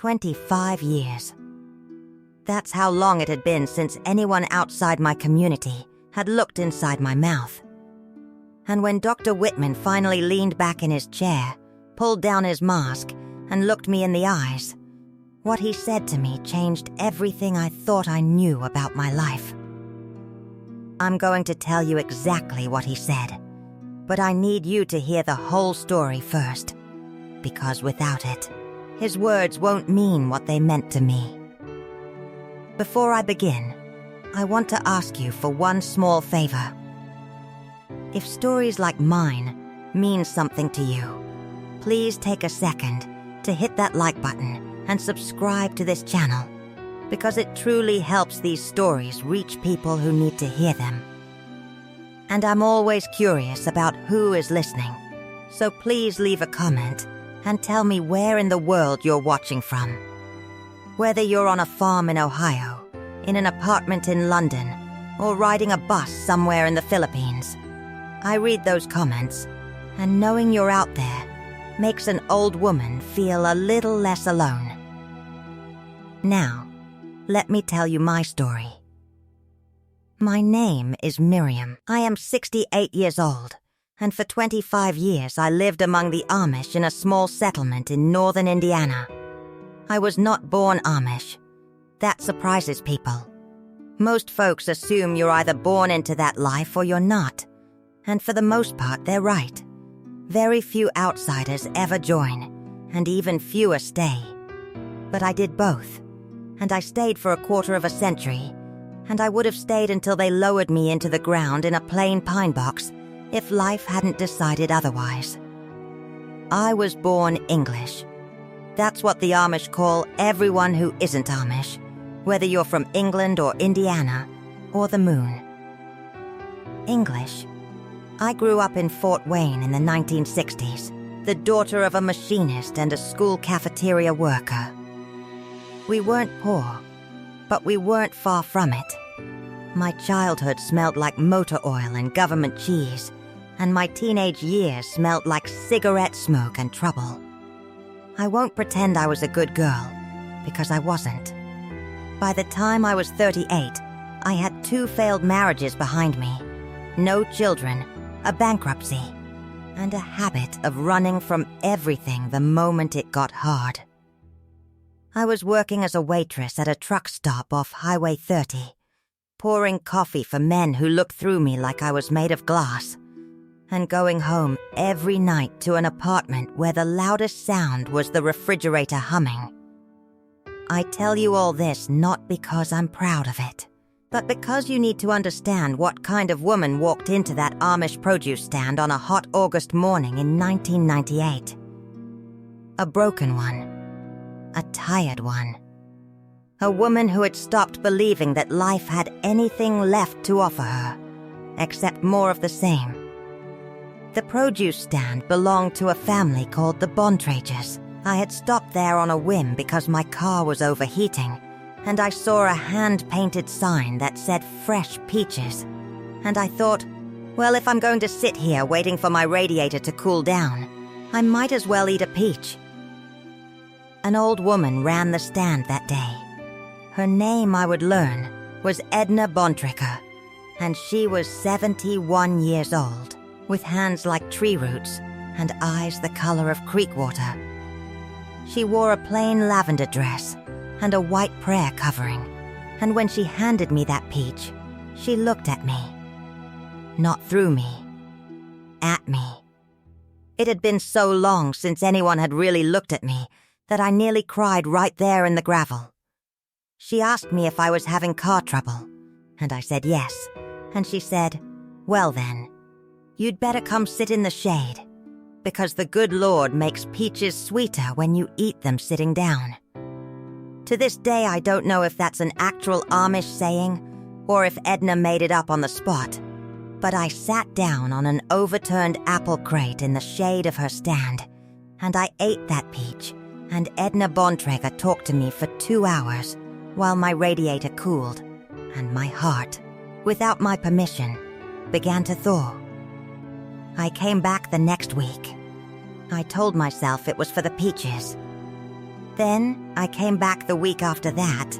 25 years. That's how long it had been since anyone outside my community had looked inside my mouth. And when Dr. Whitman finally leaned back in his chair, pulled down his mask, and looked me in the eyes, what he said to me changed everything I thought I knew about my life. I'm going to tell you exactly what he said, but I need you to hear the whole story first, because without it, his words won't mean what they meant to me. Before I begin, I want to ask you for one small favor. If stories like mine mean something to you, please take a second to hit that like button and subscribe to this channel, because it truly helps these stories reach people who need to hear them. And I'm always curious about who is listening, so please leave a comment and tell me where in the world you're watching from. Whether you're on a farm in Ohio, in an apartment in London, or riding a bus somewhere in the Philippines, I read those comments, and knowing you're out there makes an old woman feel a little less alone. Now, let me tell you my story. My name is Miriam. I am 68 years old, and for 25 years I lived among the Amish in a small settlement in northern Indiana. I was not born Amish. That surprises people. Most folks assume you're either born into that life or you're not, and for the most part they're right. Very few outsiders ever join, and even fewer stay. But I did both, and I stayed for a quarter of a century, and I would have stayed until they lowered me into the ground in a plain pine box if life hadn't decided otherwise. I was born English. That's what the Amish call everyone who isn't Amish, whether you're from England or Indiana or the moon. English. I grew up in Fort Wayne in the 1960s, the daughter of a machinist and a school cafeteria worker. We weren't poor, but we weren't far from it. My childhood smelled like motor oil and government cheese, and my teenage years smelled like cigarette smoke and trouble. I won't pretend I was a good girl, because I wasn't. By the time I was 38, I had 2 failed marriages behind me, no children, a bankruptcy, and a habit of running from everything the moment it got hard. I was working as a waitress at a truck stop off Highway 30, pouring coffee for men who looked through me like I was made of glass, and going home every night to an apartment where the loudest sound was the refrigerator humming. I tell you all this not because I'm proud of it, but because you need to understand what kind of woman walked into that Amish produce stand on a hot August morning in 1998. A broken one. A tired one. A woman who had stopped believing that life had anything left to offer her, except more of the same. The produce stand belonged to a family called the Bontrages. I had stopped there on a whim because my car was overheating, and I saw a hand-painted sign that said fresh peaches. And I thought, well, if I'm going to sit here waiting for my radiator to cool down, I might as well eat a peach. An old woman ran the stand that day. Her name, I would learn, was Edna Bontrager, and she was 71 years old, with hands like tree roots and eyes the color of creek water. She wore a plain lavender dress and a white prayer covering, and when she handed me that peach, she looked at me. Not through me. At me. It had been so long since anyone had really looked at me that I nearly cried right there in the gravel. She asked me if I was having car trouble, and I said yes, and she said, well then, you'd better come sit in the shade, because the good Lord makes peaches sweeter when you eat them sitting down. To this day, I don't know if that's an actual Amish saying, or if Edna made it up on the spot, but I sat down on an overturned apple crate in the shade of her stand, and I ate that peach, and Edna Bontrager talked to me for 2 hours while my radiator cooled, and my heart, without my permission, began to thaw. I came back the next week. I told myself it was for the peaches. Then I came back the week after that,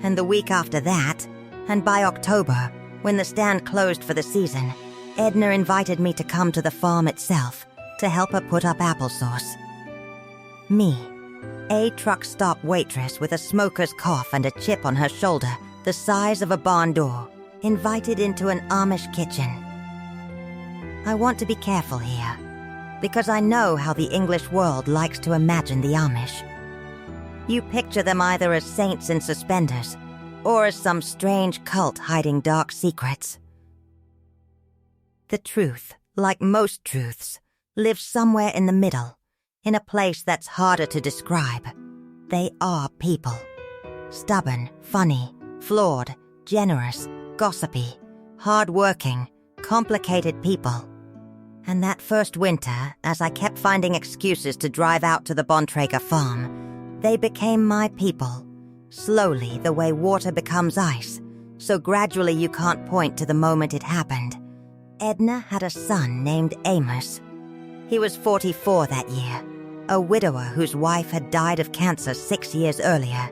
and the week after that, and by October, when the stand closed for the season, Edna invited me to come to the farm itself to help her put up applesauce. Me, a truck stop waitress with a smoker's cough and a chip on her shoulder the size of a barn door, invited into an Amish kitchen. I want to be careful here, because I know how the English world likes to imagine the Amish. You picture them either as saints in suspenders, or as some strange cult hiding dark secrets. The truth, like most truths, lives somewhere in the middle, in a place that's harder to describe. They are people. Stubborn, funny, flawed, generous, gossipy, hard-working, complicated people. And that first winter, as I kept finding excuses to drive out to the Bontrager farm, they became my people. Slowly, the way water becomes ice, so gradually you can't point to the moment it happened. Edna had a son named Amish. He was 44 that year, a widower whose wife had died of cancer 6 years earlier,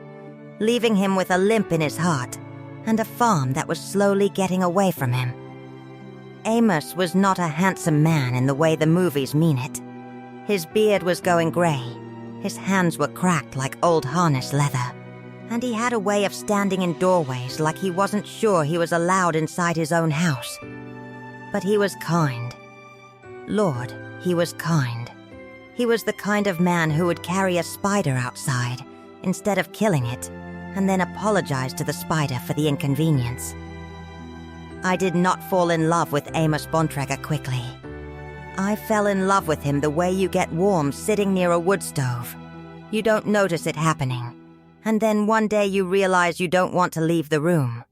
leaving him with a limp in his heart and a farm that was slowly getting away from him. Amish was not a handsome man in the way the movies mean it. His beard was going gray, his hands were cracked like old harness leather, and he had a way of standing in doorways like he wasn't sure he was allowed inside his own house. But he was kind. Lord, he was kind. He was the kind of man who would carry a spider outside instead of killing it, and then apologize to the spider for the inconvenience. I did not fall in love with Amish Bontrager quickly. I fell in love with him the way you get warm sitting near a wood stove. You don't notice it happening, and then one day you realize you don't want to leave the room.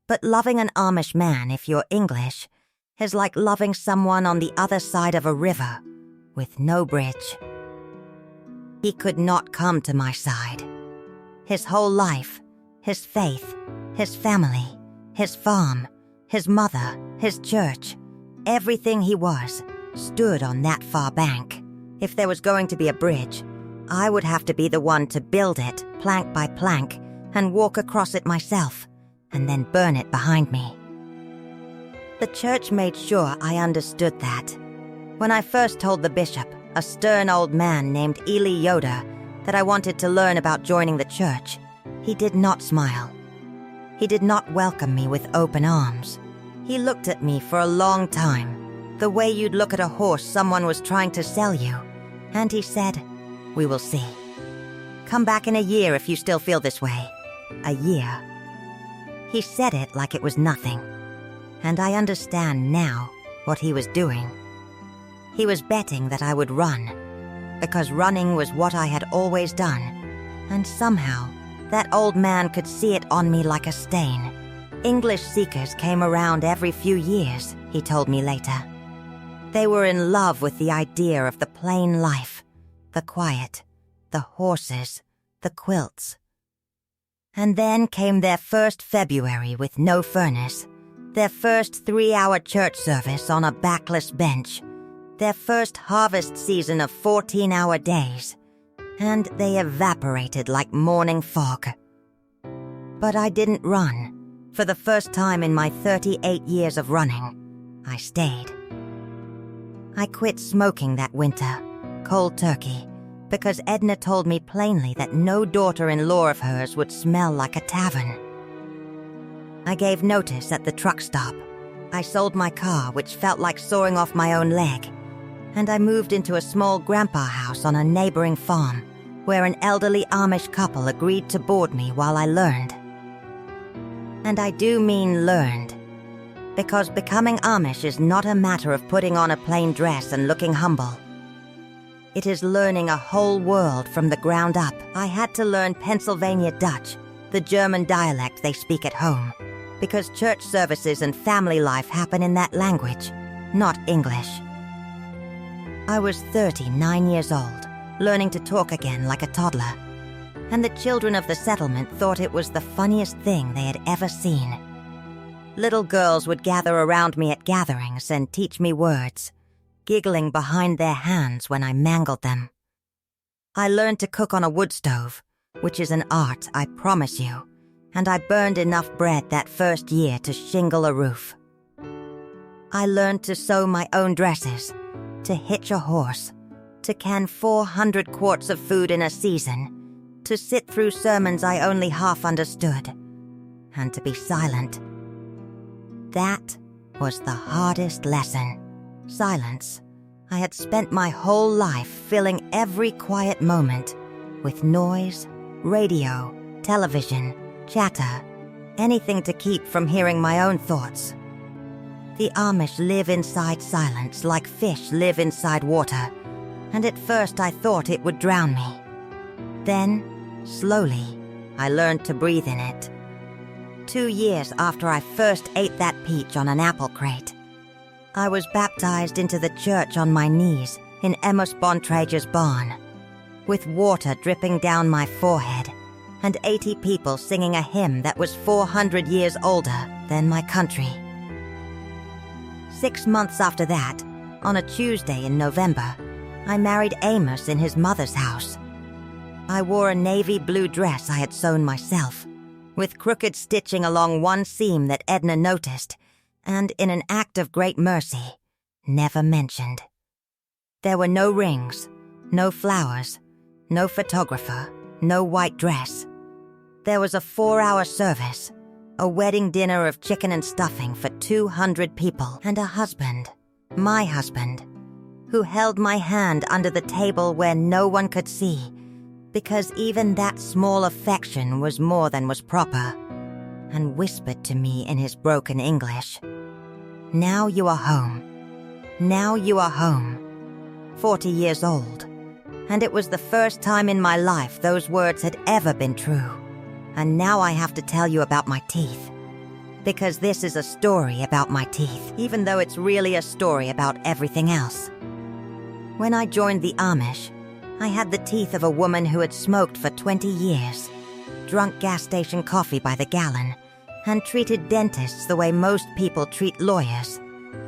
But loving an Amish man, if you're English, is like loving someone on the other side of a river with no bridge. He could not come to my side. His whole life, his faith, his family, his farm, his mother, his church, everything he was, stood on that far bank. If there was going to be a bridge, I would have to be the one to build it, plank by plank, and walk across it myself, and then burn it behind me. The church made sure I understood that. When I first told the bishop, a stern old man named Eli Yoda, that I wanted to learn about joining the church, he did not smile. He did not welcome me with open arms. He looked at me for a long time, the way you'd look at a horse someone was trying to sell you, and he said, "We will see. Come back in a year if you still feel this way." A year. He said it like it was nothing, and I understand now what he was doing. He was betting that I would run, because running was what I had always done, and somehow that old man could see it on me like a stain. English seekers came around every few years, he told me later. They were in love with the idea of the plain life, the quiet, the horses, the quilts. And then came their first February with no furnace, their first 3-hour church service on a backless bench, their first harvest season of 14-hour days, and they evaporated like morning fog. But I didn't run. For the first time in my 38 years of running, I stayed. I quit smoking that winter, cold turkey, because Edna told me plainly that no daughter-in-law of hers would smell like a tavern. I gave notice at the truck stop. I sold my car, which felt like sawing off my own leg, and I moved into a small grandpa house on a neighboring farm, where an elderly Amish couple agreed to board me while I learned. And I do mean learned, because becoming Amish is not a matter of putting on a plain dress and looking humble. It is learning a whole world from the ground up. I had to learn Pennsylvania Dutch, the German dialect they speak at home, because church services and family life happen in that language, not English. I was 39 years old, learning to talk again like a toddler, and the children of the settlement thought it was the funniest thing they had ever seen. Little girls would gather around me at gatherings and teach me words, giggling behind their hands when I mangled them. I learned to cook on a wood stove, which is an art, I promise you, and I burned enough bread that first year to shingle a roof. I learned to sew my own dresses, to hitch a horse, to can 400 quarts of food in a season, to sit through sermons I only half understood, and to be silent. That was the hardest lesson. Silence. I had spent my whole life filling every quiet moment with noise, radio, television, chatter, anything to keep from hearing my own thoughts. The Amish live inside silence like fish live inside water, and at first I thought it would drown me. Then, slowly, I learned to breathe in it. 2 years after I first ate that peach on an apple crate, I was baptized into the church on my knees in Amos Bontrager's barn, with water dripping down my forehead and 80 people singing a hymn that was 400 years older than my country. 6 months after that, on a Tuesday in November, I married Amos in his mother's house. I wore a navy blue dress I had sewn myself, with crooked stitching along one seam that Edna noticed, and in an act of great mercy, never mentioned. There were no rings, no flowers, no photographer, no white dress. There was a 4-hour service, a wedding dinner of chicken and stuffing for 200 people, and a husband, my husband, who held my hand under the table where no one could see, because even that small affection was more than was proper, and whispered to me in his broken English, "Now you are home. Now you are home." 40 years old, and it was the first time in my life those words had ever been true. And now I have to tell you about my teeth, because this is a story about my teeth, even though it's really a story about everything else. When I joined the Amish, I had the teeth of a woman who had smoked for 20 years, drunk gas station coffee by the gallon, and treated dentists the way most people treat lawyers,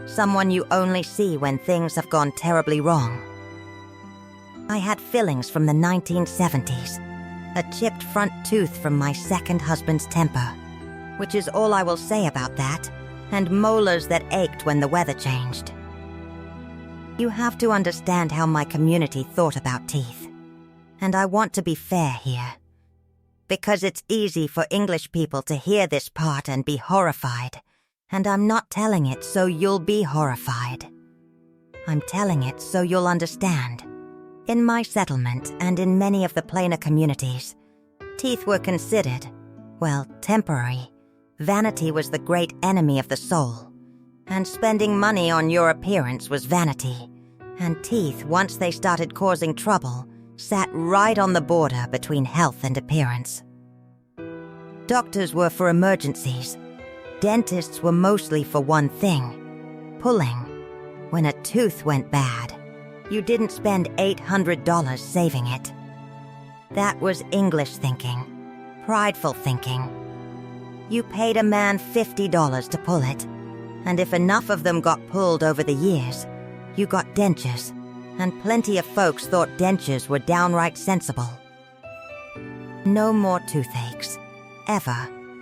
someone you only see when things have gone terribly wrong. I had fillings from the 1970s, a chipped front tooth from my second husband's temper, which is all I will say about that, and molars that ached when the weather changed. You have to understand how my community thought about teeth, and I want to be fair here, because it's easy for English people to hear this part and be horrified, and I'm not telling it so you'll be horrified. I'm telling it so you'll understand. In my settlement and in many of the plainer communities, teeth were considered, well, temporary. Vanity was the great enemy of the soul, and spending money on your appearance was vanity, and teeth, once they started causing trouble, sat right on the border between health and appearance. Doctors were for emergencies. Dentists were mostly for one thing: pulling. When a tooth went bad, you didn't spend $800 saving it. That was English thinking, prideful thinking. You paid a man $50 to pull it, and if enough of them got pulled over the years, you got dentures, and plenty of folks thought dentures were downright sensible. No more toothaches, ever,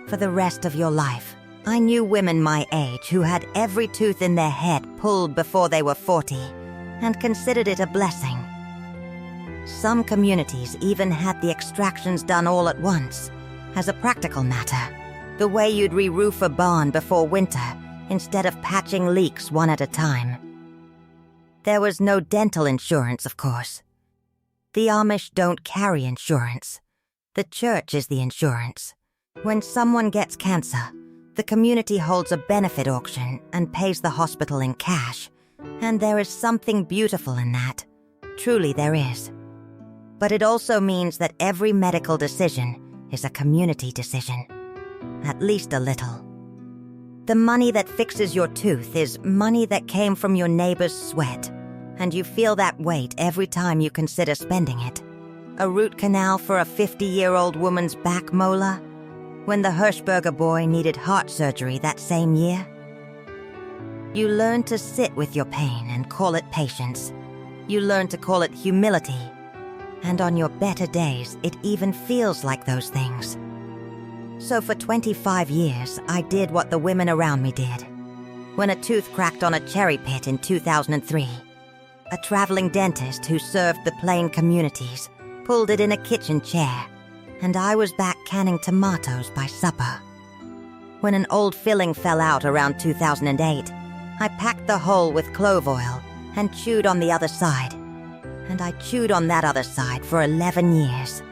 for the rest of your life. I knew women my age who had every tooth in their head pulled before they were 40, and considered it a blessing. Some communities even had the extractions done all at once, as a practical matter, the way you'd re-roof a barn before winter instead of patching leaks one at a time. There was no dental insurance, of course. The Amish don't carry insurance. The church is the insurance. When someone gets cancer, the community holds a benefit auction and pays the hospital in cash, and there is something beautiful in that. Truly there is. But it also means that every medical decision is a community decision. At least a little. The money that fixes your tooth is money that came from your neighbor's sweat, and you feel that weight every time you consider spending it. A root canal for a 50-year-old woman's back molar, when the Hirschberger boy needed heart surgery that same year. You learn to sit with your pain and call it patience. You learn to call it humility. And on your better days, it even feels like those things. So for 25 years, I did what the women around me did. When a tooth cracked on a cherry pit in 2003, a traveling dentist who served the plain communities pulled it in a kitchen chair, and I was back canning tomatoes by supper. When an old filling fell out around 2008, I packed the hole with clove oil and chewed on the other side. And I chewed on that other side for 11 years.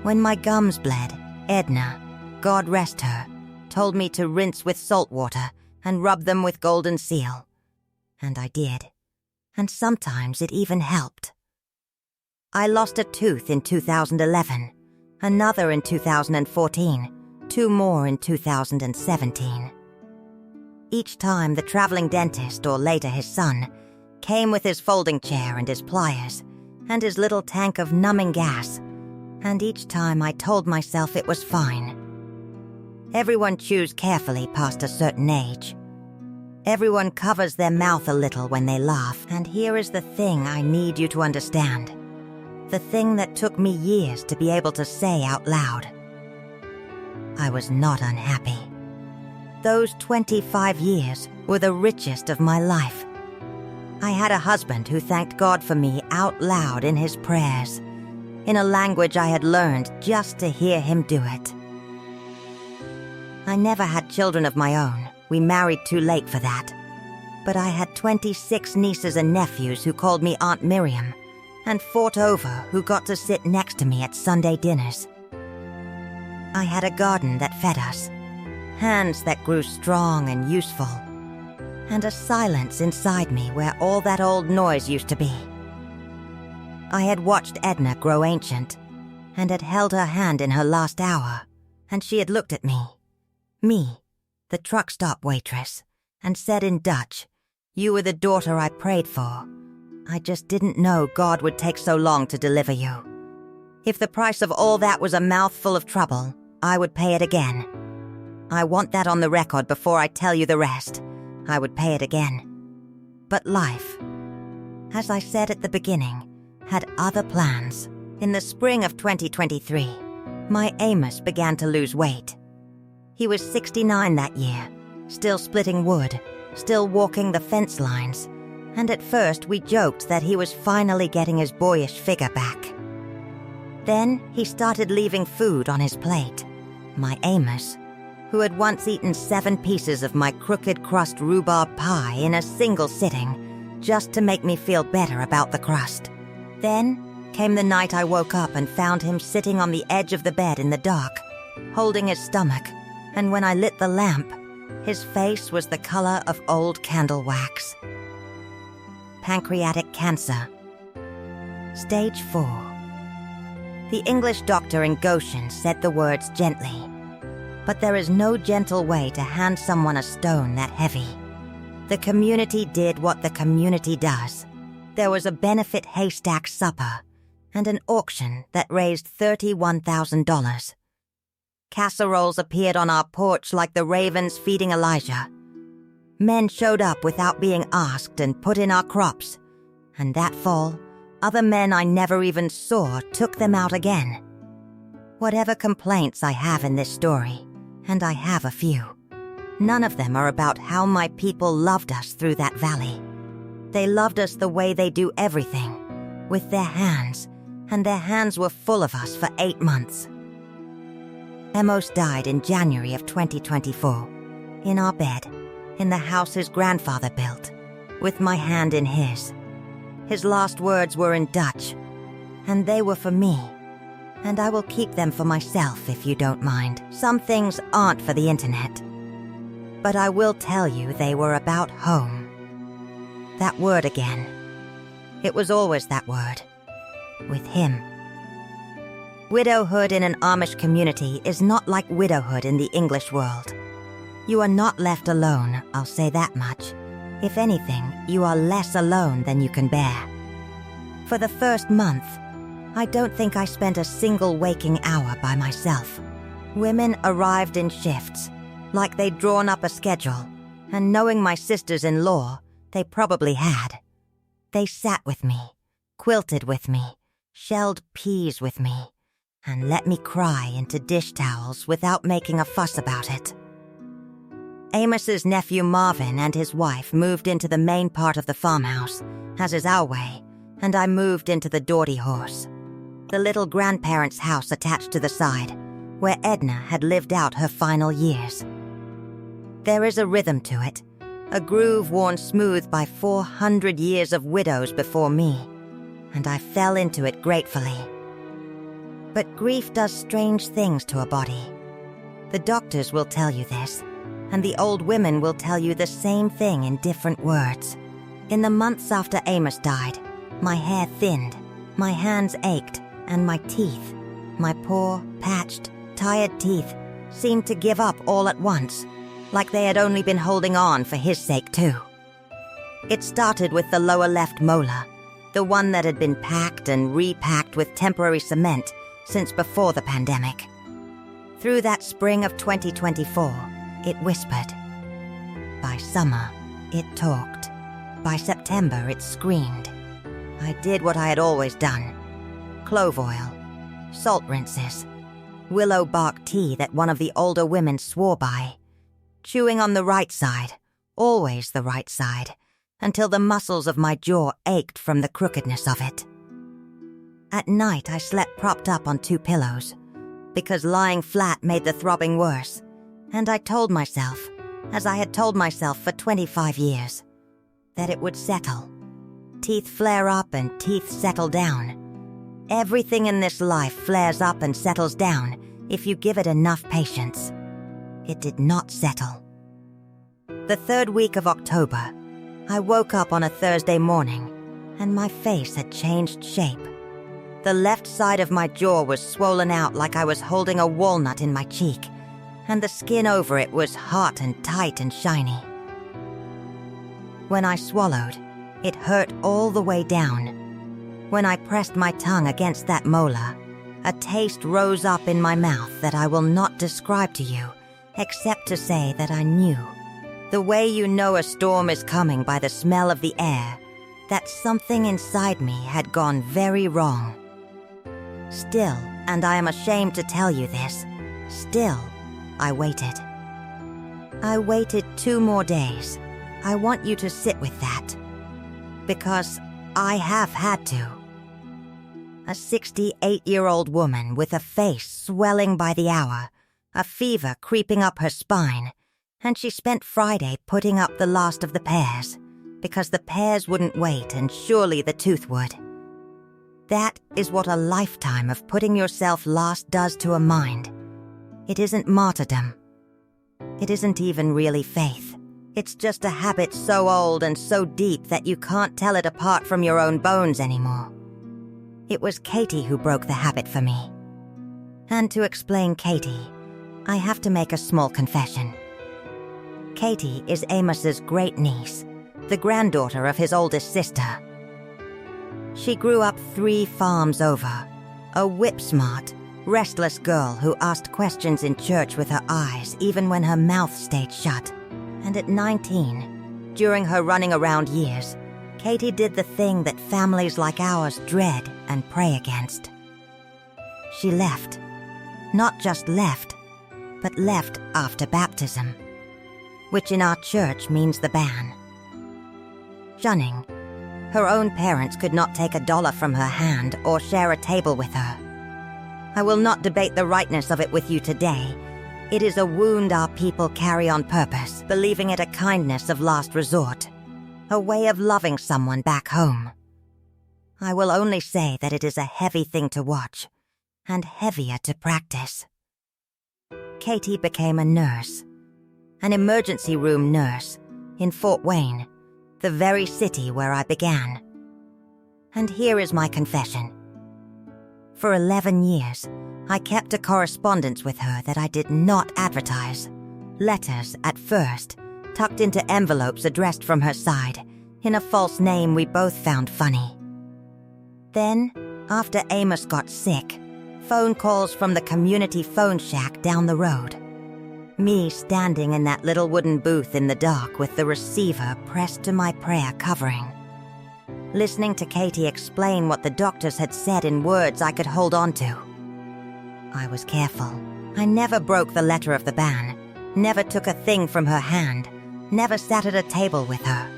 When my gums bled, Edna, God rest her, told me to rinse with salt water and rub them with golden seal. And I did. And sometimes it even helped. I lost a tooth in 2011, another in 2014, 2 more in 2017. Each time the traveling dentist, or later his son, came with his folding chair and his pliers and his little tank of numbing gas, and each time I told myself it was fine. Everyone chews carefully past a certain age. Everyone covers their mouth a little when they laugh, and here is the thing I need you to understand. The thing that took me years to be able to say out loud. I was not unhappy. Those 25 years were the richest of my life. I had a husband who thanked God for me out loud in his prayers, in a language I had learned just to hear him do it. I never had children of my own. We married too late for that. But I had 26 nieces and nephews who called me Aunt Miriam, and 4 over who got to sit next to me at Sunday dinners. I had a garden that fed us, hands that grew strong and useful, and a silence inside me where all that old noise used to be. I had watched Edna grow ancient, and had held her hand in her last hour, and she had looked at me, the truck stop waitress, and said in Dutch, "You were the daughter I prayed for. I just didn't know God would take so long to deliver you. If the price of all that was a mouthful of trouble, I would pay it again. I want that on the record before I tell you the rest. I would pay it again." But life, as I said at the beginning, had other plans. In the spring of 2023, my Amish began to lose weight. He was 69 that year, still splitting wood, still walking the fence lines, and at first we joked that he was finally getting his boyish figure back. Then he started leaving food on his plate. My Amish, who had once eaten 7 pieces of my crooked crust rhubarb pie in a single sitting, just to make me feel better about the crust. Then came the night I woke up and found him sitting on the edge of the bed in the dark, holding his stomach, and when I lit the lamp, his face was the color of old candle wax. Pancreatic cancer. Stage 4. The English doctor in Goshen said the words gently, but there is no gentle way to hand someone a stone that heavy. The community did what the community does. There was a benefit haystack supper and an auction that raised $31,000. Casseroles appeared on our porch like the ravens feeding Elijah. Men showed up without being asked and put in our crops, and that fall, other men I never even saw took them out again. Whatever complaints I have in this story, and I have a few, none of them are about how my people loved us through that valley. They loved us the way they do everything, with their hands, and their hands were full of us for 8 months. Amos died in January of 2024, in our bed, in the house his grandfather built, with my hand in his. His last words were in Dutch, and they were for me, and I will keep them for myself if you don't mind. Some things aren't for the internet, but I will tell you they were about home. That word again. It was always that word, with him. Widowhood in an Amish community is not like widowhood in the English world. You are not left alone, I'll say that much. If anything, you are less alone than you can bear. For the first month, I don't think I spent a single waking hour by myself. Women arrived in shifts, like they'd drawn up a schedule, and knowing my sisters-in-law, they probably had. They sat with me, quilted with me, shelled peas with me, and let me cry into dish towels without making a fuss about it. Amos's nephew Marvin and his wife moved into the main part of the farmhouse, as is our way, and I moved into the Doherty horse, the little grandparents' house attached to the side, where Edna had lived out her final years. There is a rhythm to it, a groove worn smooth by 400 years of widows before me, and I fell into it gratefully. But grief does strange things to a body. The doctors will tell you this, and the old women will tell you the same thing in different words. In the months after Amos died, my hair thinned, my hands ached, and my teeth, my poor, patched, tired teeth, seemed to give up all at once, like they had only been holding on for his sake too. It started with the lower left molar, the one that had been packed and repacked with temporary cement since before the pandemic. Through that spring of 2024, it whispered. By summer, it talked. By September, it screamed. I did what I had always done. Clove oil, salt rinses, willow bark tea that one of the older women swore by. Chewing on the right side, always the right side, until the muscles of my jaw ached from the crookedness of it. At night, I slept propped up on 2 pillows, because lying flat made the throbbing worse, and I told myself, as I had told myself for 25 years, that it would settle. Teeth flare up and teeth settle down. Everything in this life flares up and settles down if you give it enough patience. It did not settle. The 3rd week of October, I woke up on a Thursday morning, and my face had changed shape. The left side of my jaw was swollen out like I was holding a walnut in my cheek, and the skin over it was hot and tight and shiny. When I swallowed, it hurt all the way down. When I pressed my tongue against that molar, a taste rose up in my mouth that I will not describe to you, except to say that I knew, the way you know a storm is coming by the smell of the air, that something inside me had gone very wrong. Still, and I am ashamed to tell you this, still, I waited. I waited 2 more days. I want you to sit with that. Because I have had to. A 68-year-old woman with a face swelling by the hour, a fever creeping up her spine, and she spent Friday putting up the last of the pears, because the pears wouldn't wait and surely the tooth would. That is what a lifetime of putting yourself last does to a mind. It isn't martyrdom. It isn't even really faith. It's just a habit so old and so deep that you can't tell it apart from your own bones anymore. It was Katie who broke the habit for me. And to explain Katie, I have to make a small confession. Katie is Amos's great niece, the granddaughter of his oldest sister. She grew up 3 farms over, a whip-smart, restless girl who asked questions in church with her eyes even when her mouth stayed shut. And at 19, during her running around years, Katie did the thing that families like ours dread and pray against. She left. Not just left, but left after baptism, which in our church means the ban. Shunning. Her own parents could not take $1 from her hand or share a table with her. I will not debate the rightness of it with you today. It is a wound our people carry on purpose, believing it a kindness of last resort, a way of loving someone back home. I will only say that it is a heavy thing to watch, and heavier to practice. Katie became a nurse, an emergency room nurse, in Fort Wayne, the very city where I began. And here is my confession. For 11 years, I kept a correspondence with her that I did not advertise. Letters, at first, tucked into envelopes addressed from her side, in a false name we both found funny. Then, after Amos got sick, phone calls from the community phone shack down the road. Me standing in that little wooden booth in the dark with the receiver pressed to my prayer covering. listening to Katie explain what the doctors had said in words I could hold on to. I was careful. I never broke the letter of the ban, never took a thing from her hand, never sat at a table with her.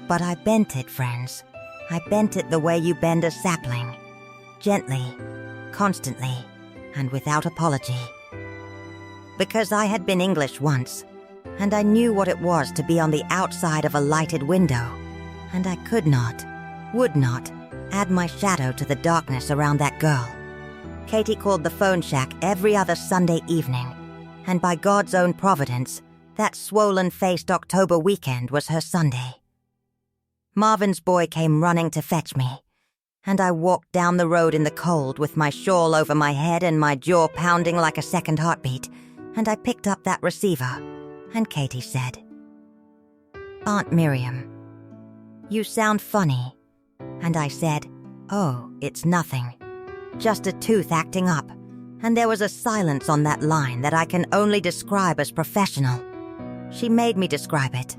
But I bent it, friends. I bent it the way you bend a sapling. Gently, constantly, and without apology. Because I had been English once, and I knew what it was to be on the outside of a lighted window, and I could not, would not, add my shadow to the darkness around that girl. Katie called the phone shack every other Sunday evening, and by God's own providence, that swollen-faced October weekend was her Sunday. Marvin's boy came running to fetch me, and I walked down the road in the cold with my shawl over my head and my jaw pounding like a second heartbeat, and I picked up that receiver, and Katie said, "Aunt Miriam, you sound funny." And I said, "Oh, it's nothing. Just a tooth acting up." And there was a silence on that line that I can only describe as professional. She made me describe it.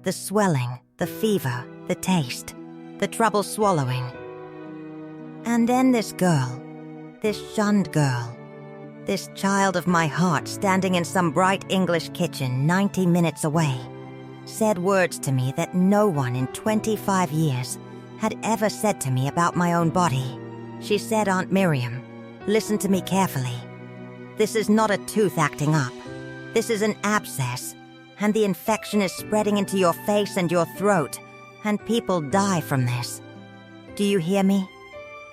The swelling, the fever, the taste, the trouble swallowing. And then this girl, this shunned girl, this child of my heart standing in some bright English kitchen 90 minutes away, said words to me that no one in 25 years had ever said to me about my own body. She said, "Aunt Miriam, listen to me carefully. This is not a tooth acting up. This is an abscess, and the infection is spreading into your face and your throat, and people die from this. Do you hear me?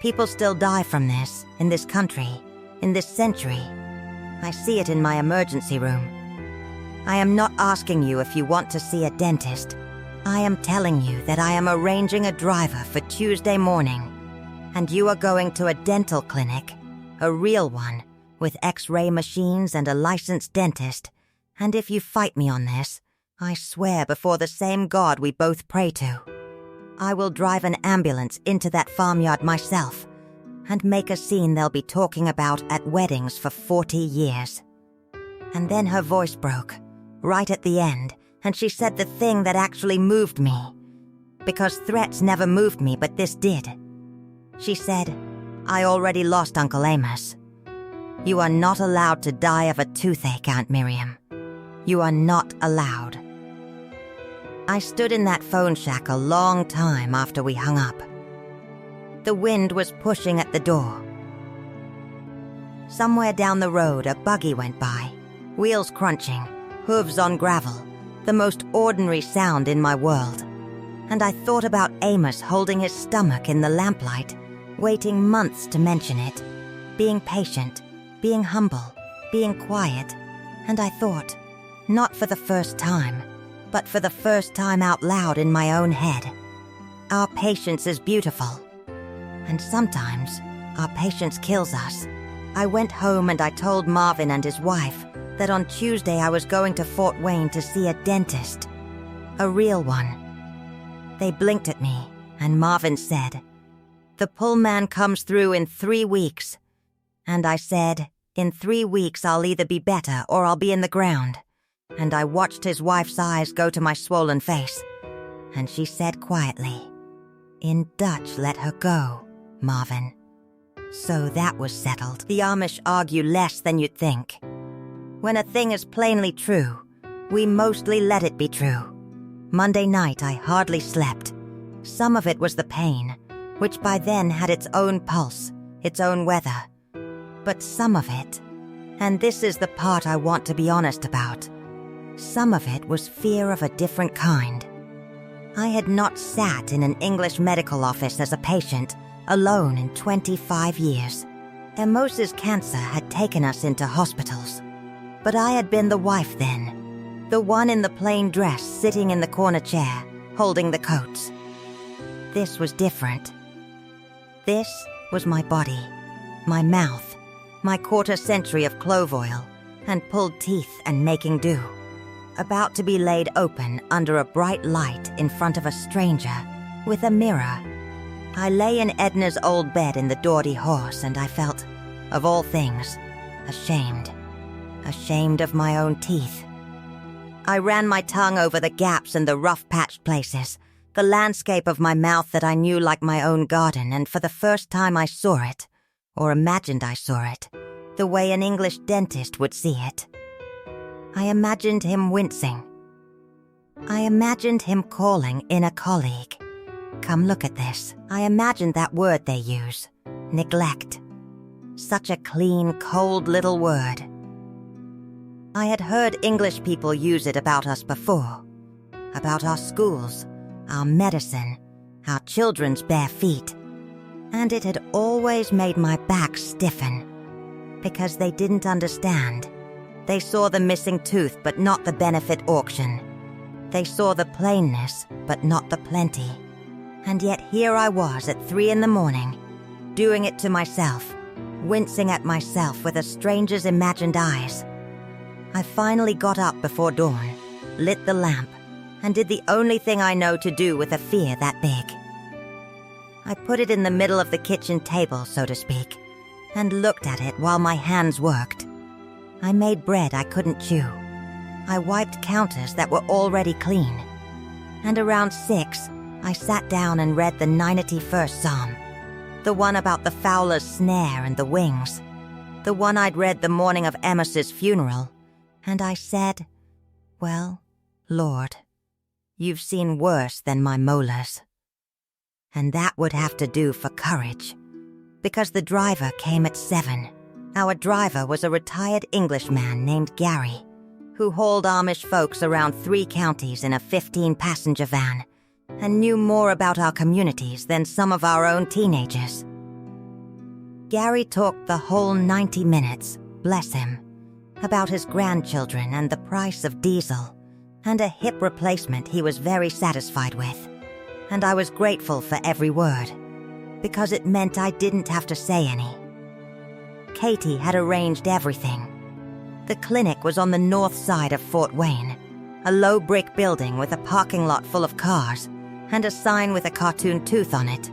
People still die from this, in this country, in this century. I see it in my emergency room. I am not asking you if you want to see a dentist. I am telling you that I am arranging a driver for Tuesday morning, and you are going to a dental clinic, a real one, with X-ray machines and a licensed dentist, and if you fight me on this, I swear before the same God we both pray to, I will drive an ambulance into that farmyard myself and make a scene they'll be talking about at weddings for 40 years. And then her voice broke, right at the end, and she said the thing that actually moved me. Because threats never moved me, but this did. She said, "I already lost Uncle Amos. You are not allowed to die of a toothache, Aunt Miriam. You are not allowed." I stood in that phone shack a long time after we hung up. The wind was pushing at the door. Somewhere down the road, a buggy went by, wheels crunching, hooves on gravel, the most ordinary sound in my world. And I thought about Amos holding his stomach in the lamplight, waiting months to mention it, being patient, being humble, being quiet. And I thought, not for the first time, but for the first time out loud in my own head, our patience is beautiful. And sometimes, our patience kills us. I went home and I told Marvin and his wife that on Tuesday I was going to Fort Wayne to see a dentist, a real one. They blinked at me, and Marvin said, "The pull man comes through in 3 weeks." And I said, "In 3 weeks I'll either be better or I'll be in the ground." And I watched his wife's eyes go to my swollen face, and she said quietly, "In Dutch, let her go, Marvin." So that was settled. The Amish argue less than you'd think. When a thing is plainly true, we mostly let it be true. Monday night, I hardly slept. Some of it was the pain, which by then had its own pulse, its own weather. But some of it, and this is the part I want to be honest about, some of it was fear of a different kind. I had not sat in an English medical office as a patient, alone in 25 years. Amos's cancer had taken us into hospitals. But I had been the wife then, the one in the plain dress sitting in the corner chair, holding the coats. This was different. This was my body, my mouth, my quarter-century of clove oil, and pulled teeth and making do. About to be laid open under a bright light in front of a stranger, with a mirror. I lay in Edna's old bed in the Doherty horse, and I felt, of all things, ashamed. Ashamed of my own teeth. I ran my tongue over the gaps and the rough-patched places, the landscape of my mouth that I knew like my own garden, and for the first time I saw it, or imagined I saw it, the way an English dentist would see it. I imagined him wincing. I imagined him calling in a colleague. Come look at this. I imagined that word they use, neglect. Such a clean, cold little word. I had heard English people use it about us before. About our schools, our medicine, our children's bare feet. And it had always made my back stiffen. Because they didn't understand. They saw the missing tooth but not the benefit auction. They saw the plainness but not the plenty. And yet here I was at 3 a.m, doing it to myself, wincing at myself with a stranger's imagined eyes. I finally got up before dawn, lit the lamp, and did the only thing I know to do with a fear that big. I put it in the middle of the kitchen table, so to speak, and looked at it while my hands worked. I made bread I couldn't chew. I wiped counters that were already clean. And around 6, I sat down and read the 91st Psalm, the one about the fowler's snare and the wings, the one I'd read the morning of Amish's funeral, and I said, well, Lord, you've seen worse than my molars. And that would have to do for courage, because the driver came at 7. Our driver was a retired Englishman named Gary, who hauled Amish folks around 3 counties in a 15-passenger van, and knew more about our communities than some of our own teenagers. Gary talked the whole 90 minutes, bless him, about his grandchildren and the price of diesel, and a hip replacement he was very satisfied with. And I was grateful for every word, because it meant I didn't have to say any. Katie had arranged everything. The clinic was on the north side of Fort Wayne, a low brick building with a parking lot full of cars, and a sign with a cartoon tooth on it.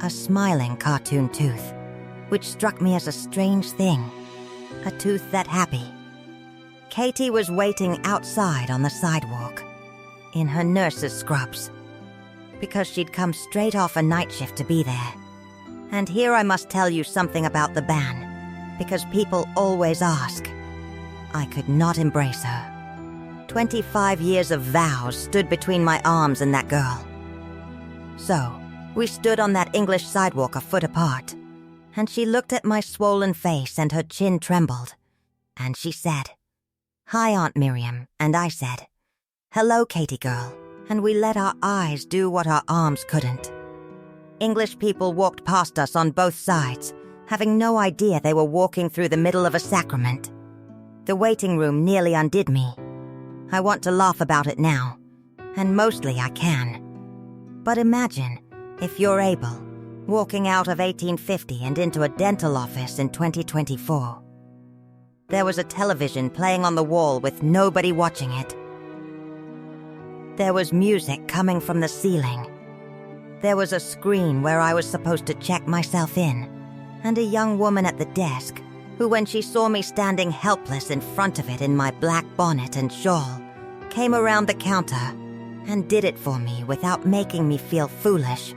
A smiling cartoon tooth, which struck me as a strange thing. A tooth that happy. Katie was waiting outside on the sidewalk, in her nurse's scrubs, because she'd come straight off a night shift to be there. And here I must tell you something about the ban, because people always ask. I could not embrace her. 25 years of vows stood between my arms and that girl. So, we stood on that English sidewalk a foot apart, and she looked at my swollen face and her chin trembled, and she said, "Hi, Aunt Miriam," and I said, "Hello, Katie girl," and we let our eyes do what our arms couldn't. English people walked past us on both sides, having no idea they were walking through the middle of a sacrament. The waiting room nearly undid me. I want to laugh about it now, and mostly I can. But imagine, if you're able, walking out of 1850 and into a dental office in 2024. There was a television playing on the wall with nobody watching it. There was music coming from the ceiling. There was a screen where I was supposed to check myself in, and a young woman at the desk who, when she saw me standing helpless in front of it in my black bonnet and shawl, came around the counter and did it for me without making me feel foolish.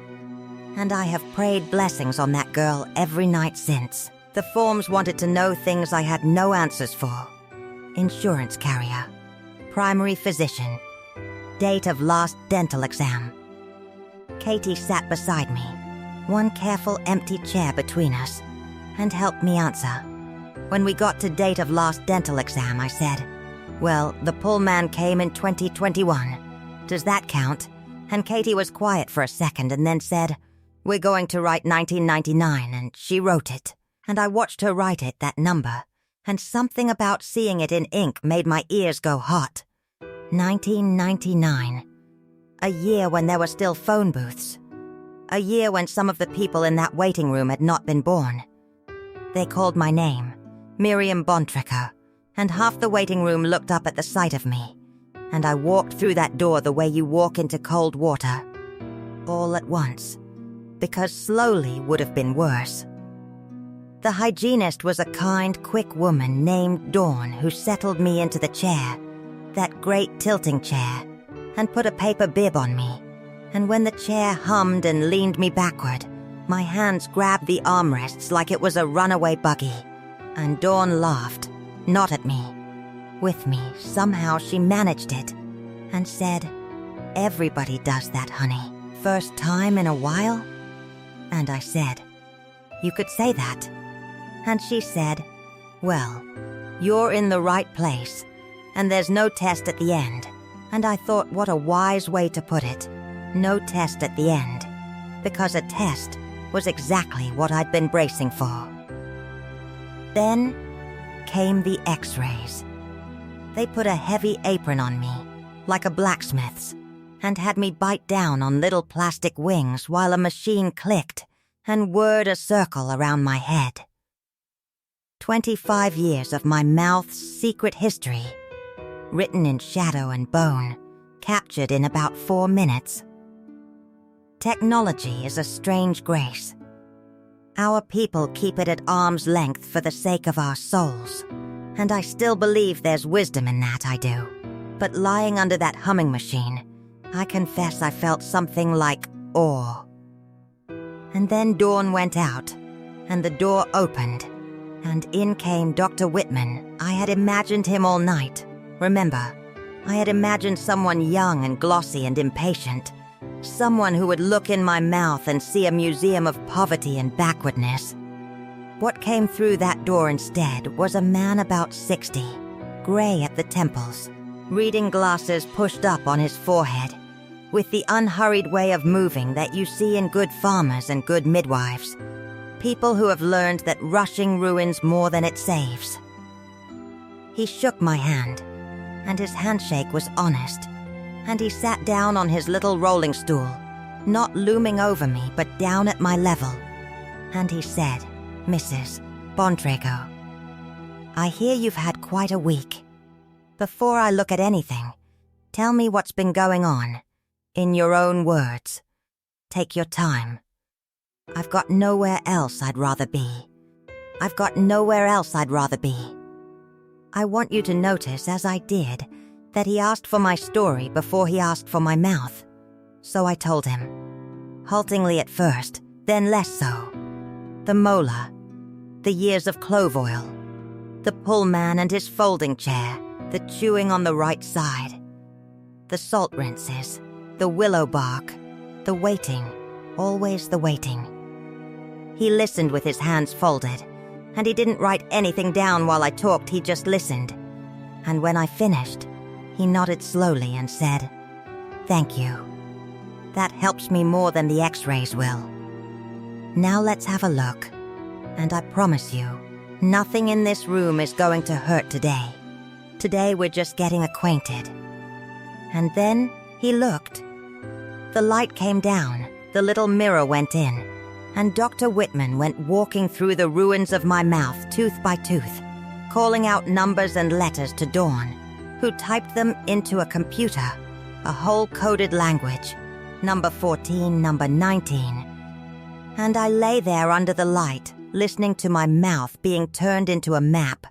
And I have prayed blessings on that girl every night since. The forms wanted to know things I had no answers for. Insurance carrier, primary physician, date of last dental exam. Katie sat beside me, one careful empty chair between us, and helped me answer. When we got to date of last dental exam, I said, "Well, the pull man came in 2021. Does that count?" And Katie was quiet for a second and then said, "We're going to write 1999, and she wrote it. And I watched her write it, that number, and something about seeing it in ink made my ears go hot. 1999. A year when there were still phone booths. A year when some of the people in that waiting room had not been born. They called my name, Miriam Bontraker, and half the waiting room looked up at the sight of me, and I walked through that door the way you walk into cold water. All at once, because slowly would have been worse. The hygienist was a kind, quick woman named Dawn who settled me into the chair, that great tilting chair, and put a paper bib on me, And when the chair hummed and leaned me backward, my hands grabbed the armrests like it was a runaway buggy. And Dawn laughed, not at me. With me, somehow she managed it, and said, "Everybody does that, honey. First time in a while?" And I said, "You could say that." And she said, "Well, you're in the right place, and there's no test at the end." And I thought, what a wise way to put it. No test at the end, because a test was exactly what I'd been bracing for. Then came the X-rays. They put a heavy apron on me, like a blacksmith's, and had me bite down on little plastic wings while a machine clicked and whirred a circle around my head. 25 years of my mouth's secret history, written in shadow and bone, captured in about 4 minutes. Technology is a strange grace. Our people keep it at arm's length for the sake of our souls, and I still believe there's wisdom in that, I do. But lying under that humming machine, I confess I felt something like awe. And then Dawn went out, and the door opened, and in came Dr. Whitman. I had imagined him all night. Remember, I had imagined someone young and glossy and impatient, someone who would look in my mouth and see a museum of poverty and backwardness. What came through that door instead was a man about 60, gray at the temples, reading glasses pushed up on his forehead, with the unhurried way of moving that you see in good farmers and good midwives, people who have learned that rushing ruins more than it saves. He shook my hand, and his handshake was honest, and he sat down on his little rolling stool, not looming over me but down at my level, and he said, "Mrs. Bontrago, I hear you've had quite a week. Before I look at anything, tell me what's been going on, in your own words. Take your time. I've got nowhere else I'd rather be. I've got nowhere else I'd rather be." I want you to notice, as I did, that he asked for my story before he asked for my mouth. So I told him, haltingly at first, then less so. The molar, the years of clove oil, the pullman and his folding chair, the chewing on the right side, the salt rinses, the willow bark, the waiting, always the waiting. He listened with his hands folded, and he didn't write anything down while I talked, he just listened. And when I finished, he nodded slowly and said, "Thank you. That helps me more than the X-rays will. Now let's have a look, and I promise you, nothing in this room is going to hurt today. Today we're just getting acquainted." And then he looked. The light came down, the little mirror went in, and Dr. Whitman went walking through the ruins of my mouth tooth by tooth, calling out numbers and letters to Dawn, who typed them into a computer, a whole coded language, number 14, number 19. And I lay there under the light, listening to my mouth being turned into a map.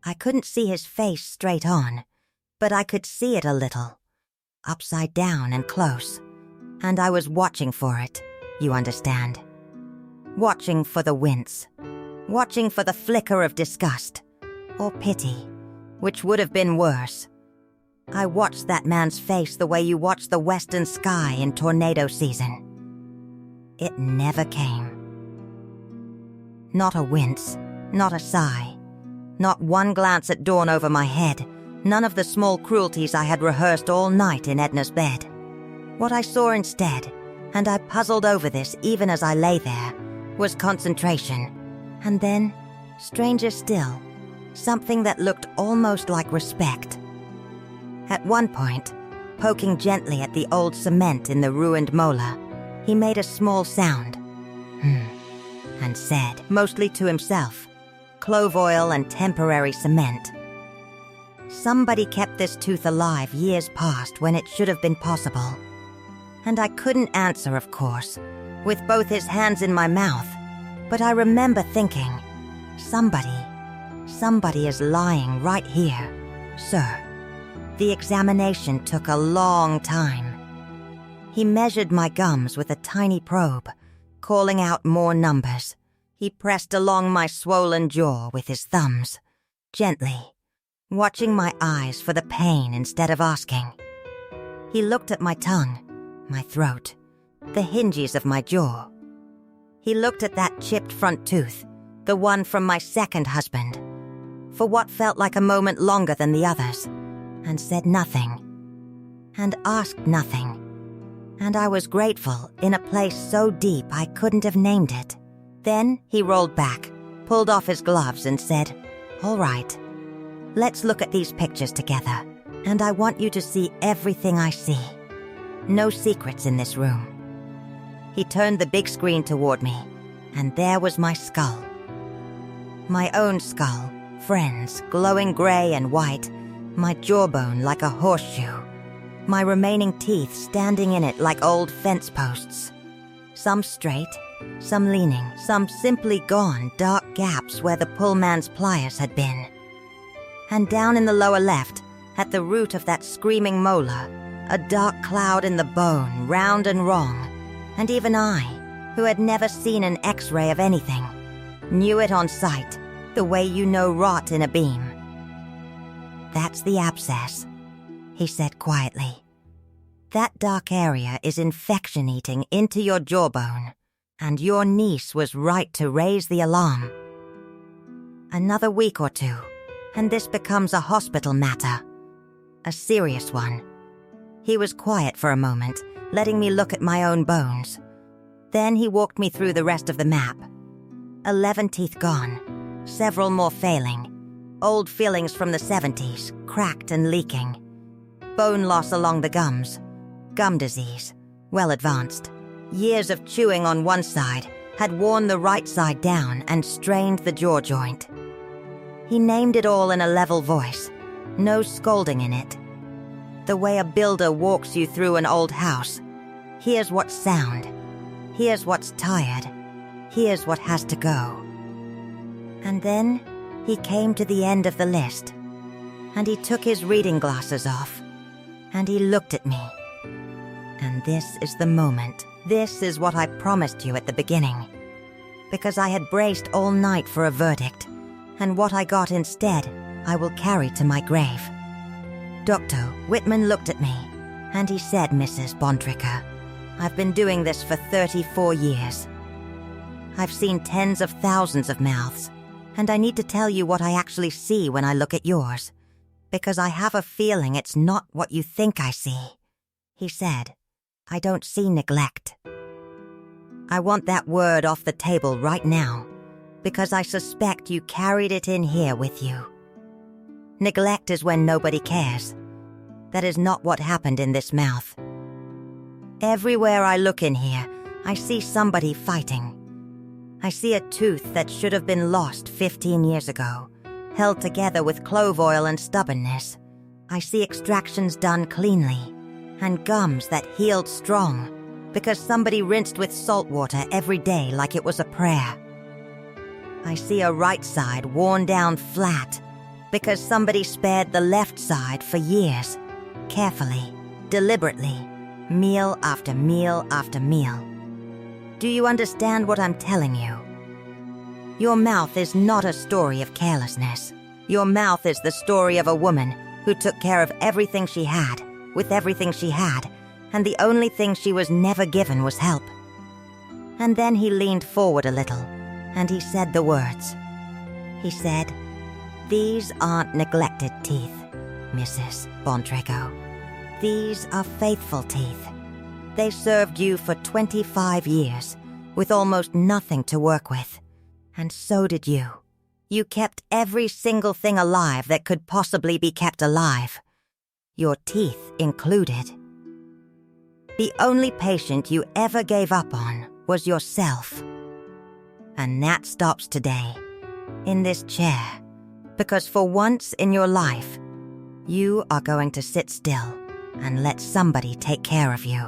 I couldn't see his face straight on, but I could see it a little, upside down and close, and I was watching for it, you understand. Watching for the wince, watching for the flicker of disgust, or pity, which would have been worse. I watched that man's face the way you watch the western sky in tornado season. It never came. Not a wince, not a sigh, not one glance at Dawn over my head, none of the small cruelties I had rehearsed all night in Edna's bed. What I saw instead, and I puzzled over this even as I lay there, was concentration, and then, stranger still, something that looked almost like respect. At one point, poking gently at the old cement in the ruined molar, he made a small sound, and said, mostly to himself, "Clove oil and temporary cement." Somebody kept this tooth alive years past when it should have been possible. And I couldn't answer, of course, with both his hands in my mouth, but I remember thinking, somebody is lying right here, sir. The examination took a long time. He measured my gums with a tiny probe, calling out more numbers. He pressed along my swollen jaw with his thumbs, gently, watching my eyes for the pain instead of asking. He looked at my tongue, my throat, the hinges of my jaw. He looked at that chipped front tooth, the one from my second husband, for what felt like a moment longer than the others, and said nothing, and asked nothing. And I was grateful in a place so deep I couldn't have named it. Then he rolled back, pulled off his gloves and said, "All right, let's look at these pictures together, and I want you to see everything I see. No secrets in this room." He turned the big screen toward me, and there was my skull. My own skull, friends, glowing gray and white, my jawbone like a horseshoe, my remaining teeth standing in it like old fence posts. Some straight, some leaning, some simply gone dark gaps where the pullman's pliers had been. And down in the lower left, at the root of that screaming molar, a dark cloud in the bone, round and wrong. And even I, who had never seen an X-ray of anything, knew it on sight, the way you know rot in a beam. "That's the abscess," he said quietly. "That dark area is infection eating into your jawbone, and your niece was right to raise the alarm. Another week or two, and this becomes a hospital matter. A serious one." He was quiet for a moment, letting me look at my own bones. Then he walked me through the rest of the map. 11 teeth gone, several more failing, old fillings from the 70s, cracked and leaking, bone loss along the gums, gum disease, well advanced. Years of chewing on one side had worn the right side down and strained the jaw joint. He named it all in a level voice, no scolding in it. The way a builder walks you through an old house. Here's what's sound. Here's what's tired. Here's what has to go. And then he came to the end of the list, and he took his reading glasses off, and he looked at me. And this is the moment. This is what I promised you at the beginning. Because I had braced all night for a verdict, and what I got instead, I will carry to my grave. Dr. Whitman looked at me, and he said, "Mrs. Bontrager, I've been doing this for 34 years. I've seen tens of thousands of mouths, and I need to tell you what I actually see when I look at yours, because I have a feeling it's not what you think I see." He said, "I don't see neglect. I want that word off the table right now, because I suspect you carried it in here with you. Neglect is when nobody cares. That is not what happened in this mouth. Everywhere I look in here, I see somebody fighting. I see a tooth that should have been lost 15 years ago, held together with clove oil and stubbornness. I see extractions done cleanly, and gums that healed strong, because somebody rinsed with salt water every day like it was a prayer. I see a right side worn down flat, because somebody spared the left side for years, carefully, deliberately, meal after meal after meal. Do you understand what I'm telling you? Your mouth is not a story of carelessness. Your mouth is the story of a woman who took care of everything she had, with everything she had, and the only thing she was never given was help." And then he leaned forward a little, and he said the words. He said, "These aren't neglected teeth, Mrs. Bontrager. These are faithful teeth. They served you for 25 years, with almost nothing to work with. And so did you. You kept every single thing alive that could possibly be kept alive. Your teeth included. The only patient you ever gave up on was yourself. And that stops today, in this chair, because for once in your life, you are going to sit still and let somebody take care of you."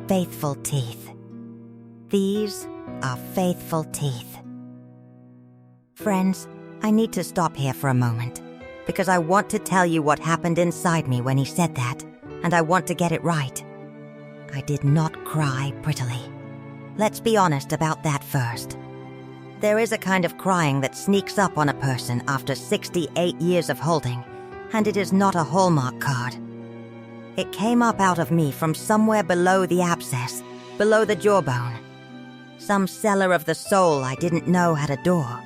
Faithful teeth. These are faithful teeth. Friends, I need to stop here for a moment, because I want to tell you what happened inside me when he said that, and I want to get it right. I did not cry prettily. Let's be honest about that first. There is a kind of crying that sneaks up on a person after 68 years of holding, and it is not a Hallmark card. It came up out of me from somewhere below the abscess, below the jawbone. Some cellar of the soul I didn't know had a door,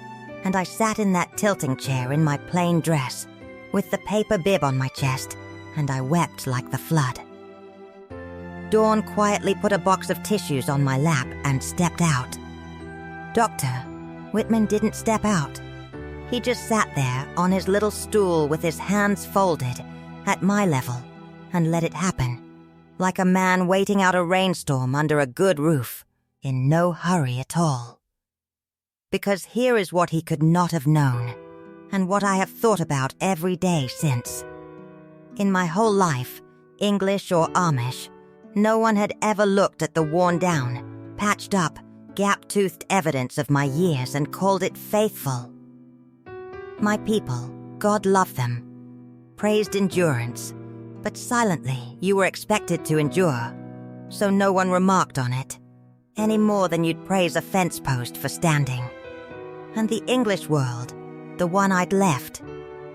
and I sat in that tilting chair in my plain dress, with the paper bib on my chest, and I wept like the flood. Dawn quietly put a box of tissues on my lap and stepped out. Dr. Whitman didn't step out. He just sat there on his little stool with his hands folded, at my level, and let it happen, like a man waiting out a rainstorm under a good roof, in no hurry at all. Because here is what he could not have known, and what I have thought about every day since. In my whole life, English or Amish, no one had ever looked at the worn-down, patched-up, gap-toothed evidence of my years and called it faithful. My people, God loved them, praised endurance, but silently you were expected to endure, so no one remarked on it, any more than you'd praise a fence post for standing. And the English world, the one I'd left,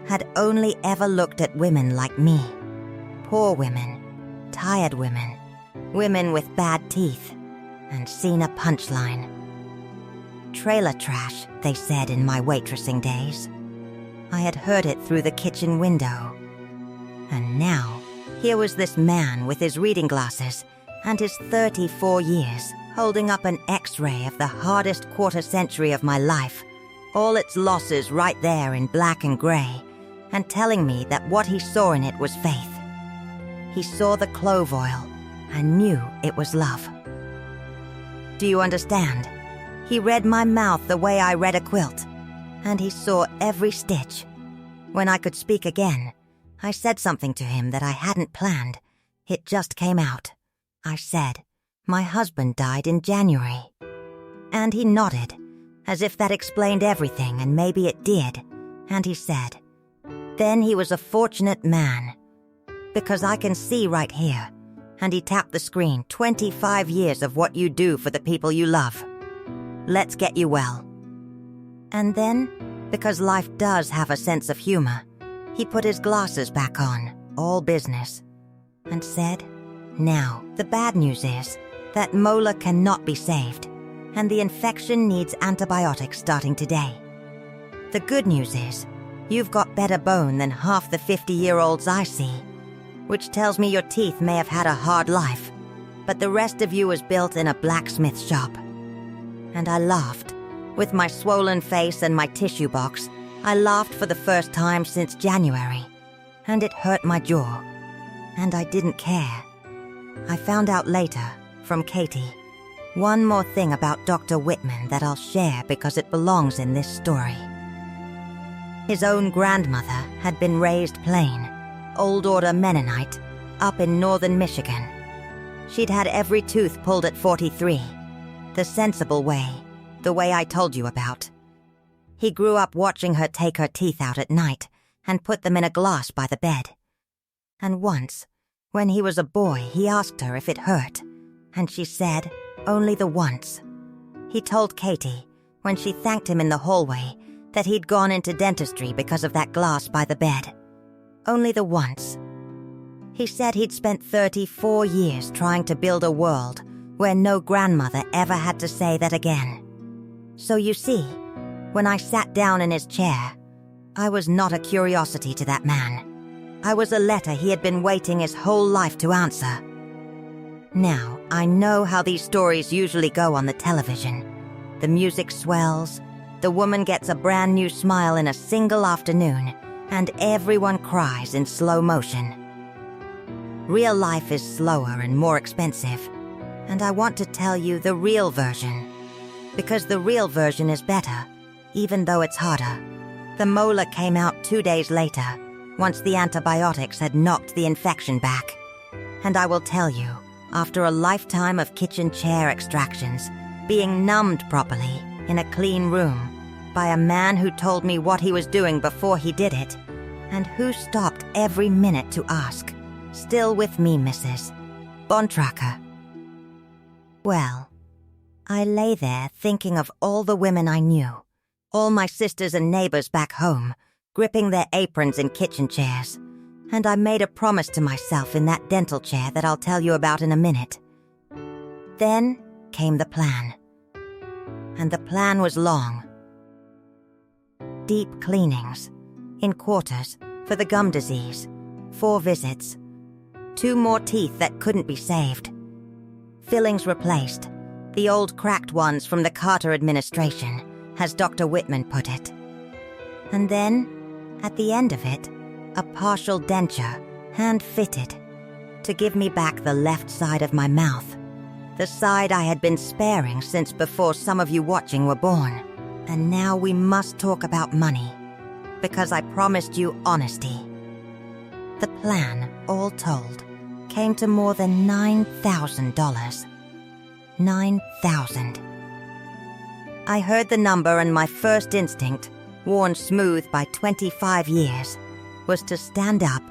had only ever looked at women like me. Poor women, tired women, women with bad teeth, and seen a punchline. Trailer trash, they said in my waitressing days. I had heard it through the kitchen window. And now, here was this man with his reading glasses and his 34 years holding up an X-ray of the hardest quarter-century of my life, all its losses right there in black and gray, and telling me that what he saw in it was faith. He saw the clove oil and knew it was love. Do you understand? He read my mouth the way I read a quilt, and he saw every stitch. When I could speak again, I said something to him that I hadn't planned. It just came out. I said, "My husband died in January." And he nodded, as if that explained everything, and maybe it did. And he said, "Then he was a fortunate man, because I can see right here." And he tapped the screen, 25 years of what you do for the people you love. Let's get you well. And then, because life does have a sense of humor, he put his glasses back on, all business, and said, "Now, the bad news is that molar cannot be saved, and the infection needs antibiotics starting today. The good news is, you've got better bone than half the 50-year-olds I see, which tells me your teeth may have had a hard life, but the rest of you was built in a blacksmith shop." And I laughed. With my swollen face and my tissue box, I laughed for the first time since January, and it hurt my jaw. And I didn't care. I found out later, from Katie, one more thing about Dr. Whitman that I'll share because it belongs in this story. His own grandmother had been raised plain, old order Mennonite, up in northern Michigan. She'd had every tooth pulled at 43, the sensible way, the way I told you about. He grew up watching her take her teeth out at night and put them in a glass by the bed. And once, when he was a boy, he asked her if it hurt, and she said, only the once. He told Katie, when she thanked him in the hallway, that he'd gone into dentistry because of that glass by the bed. Only the once. He said he'd spent 34 years trying to build a world where no grandmother ever had to say that again. So you see, when I sat down in his chair, I was not a curiosity to that man. I was a letter he had been waiting his whole life to answer. Now, I know how these stories usually go on the television. The music swells, the woman gets a brand new smile in a single afternoon, and everyone cries in slow motion. Real life is slower and more expensive, and I want to tell you the real version. Because the real version is better, even though it's harder. The molar came out 2 days later, once the antibiotics had knocked the infection back. And I will tell you, after a lifetime of kitchen chair extractions, being numbed properly in a clean room, by a man who told me what he was doing before he did it, and who stopped every minute to ask, "Still with me, Mrs. Bontracker, Well, I lay there thinking of all the women I knew, all my sisters and neighbors back home, gripping their aprons in kitchen chairs, and I made a promise to myself in that dental chair that I'll tell you about in a minute. Then came the plan. And the plan was long. Deep cleanings, in quarters, for the gum disease, 4 visits, 2 more teeth that couldn't be saved, fillings replaced, the old cracked ones from the Carter administration, as Dr. Whitman put it. And then, at the end of it, a partial denture, hand-fitted, to give me back the left side of my mouth, the side I had been sparing since before some of you watching were born. And now we must talk about money, because I promised you honesty. The plan, all told, came to more than $9,000. $9,000. I heard the number and my first instinct, worn smooth by 25 years, was to stand up,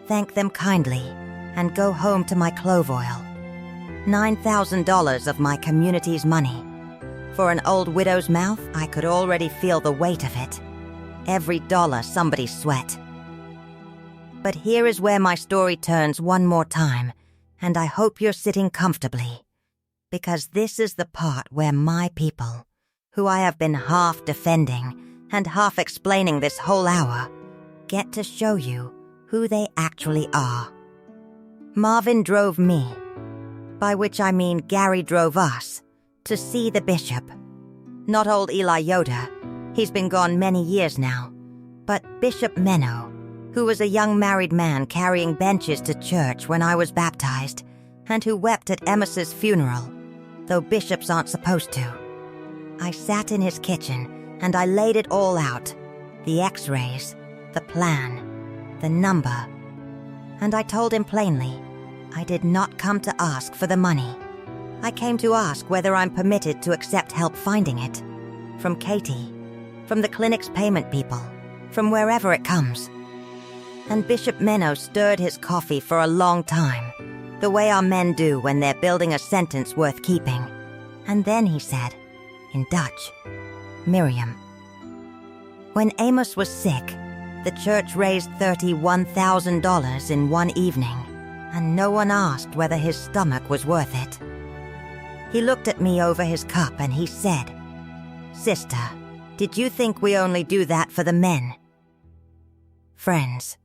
thank them kindly, and go home to my clove oil. $9,000 of my community's money. For an old widow's mouth, I could already feel the weight of it. Every dollar somebody sweat. But here is where my story turns one more time, and I hope you're sitting comfortably, because this is the part where my people, who I have been half defending and half explaining this whole hour, get to show you who they actually are. Marvin drove me, by which I mean Gary drove us, to see the bishop. Not old Eli Yoda, he's been gone many years now, but Bishop Menno, who was a young married man carrying benches to church when I was baptized, and who wept at Emma's funeral, though bishops aren't supposed to. I sat in his kitchen, and I laid it all out, the x-rays, the plan, the number, and I told him plainly, I did not come to ask for the money. I came to ask whether I'm permitted to accept help finding it. From Katie, from the clinic's payment people, from wherever it comes. And Bishop Menno stirred his coffee for a long time, the way our men do when they're building a sentence worth keeping. And then he said, in Dutch, Miriam. When Amos was sick, the church raised $31,000 in one evening, and no one asked whether his stomach was worth it. He looked at me over his cup and he said, Sister, did you think we only do that for the men? Friends,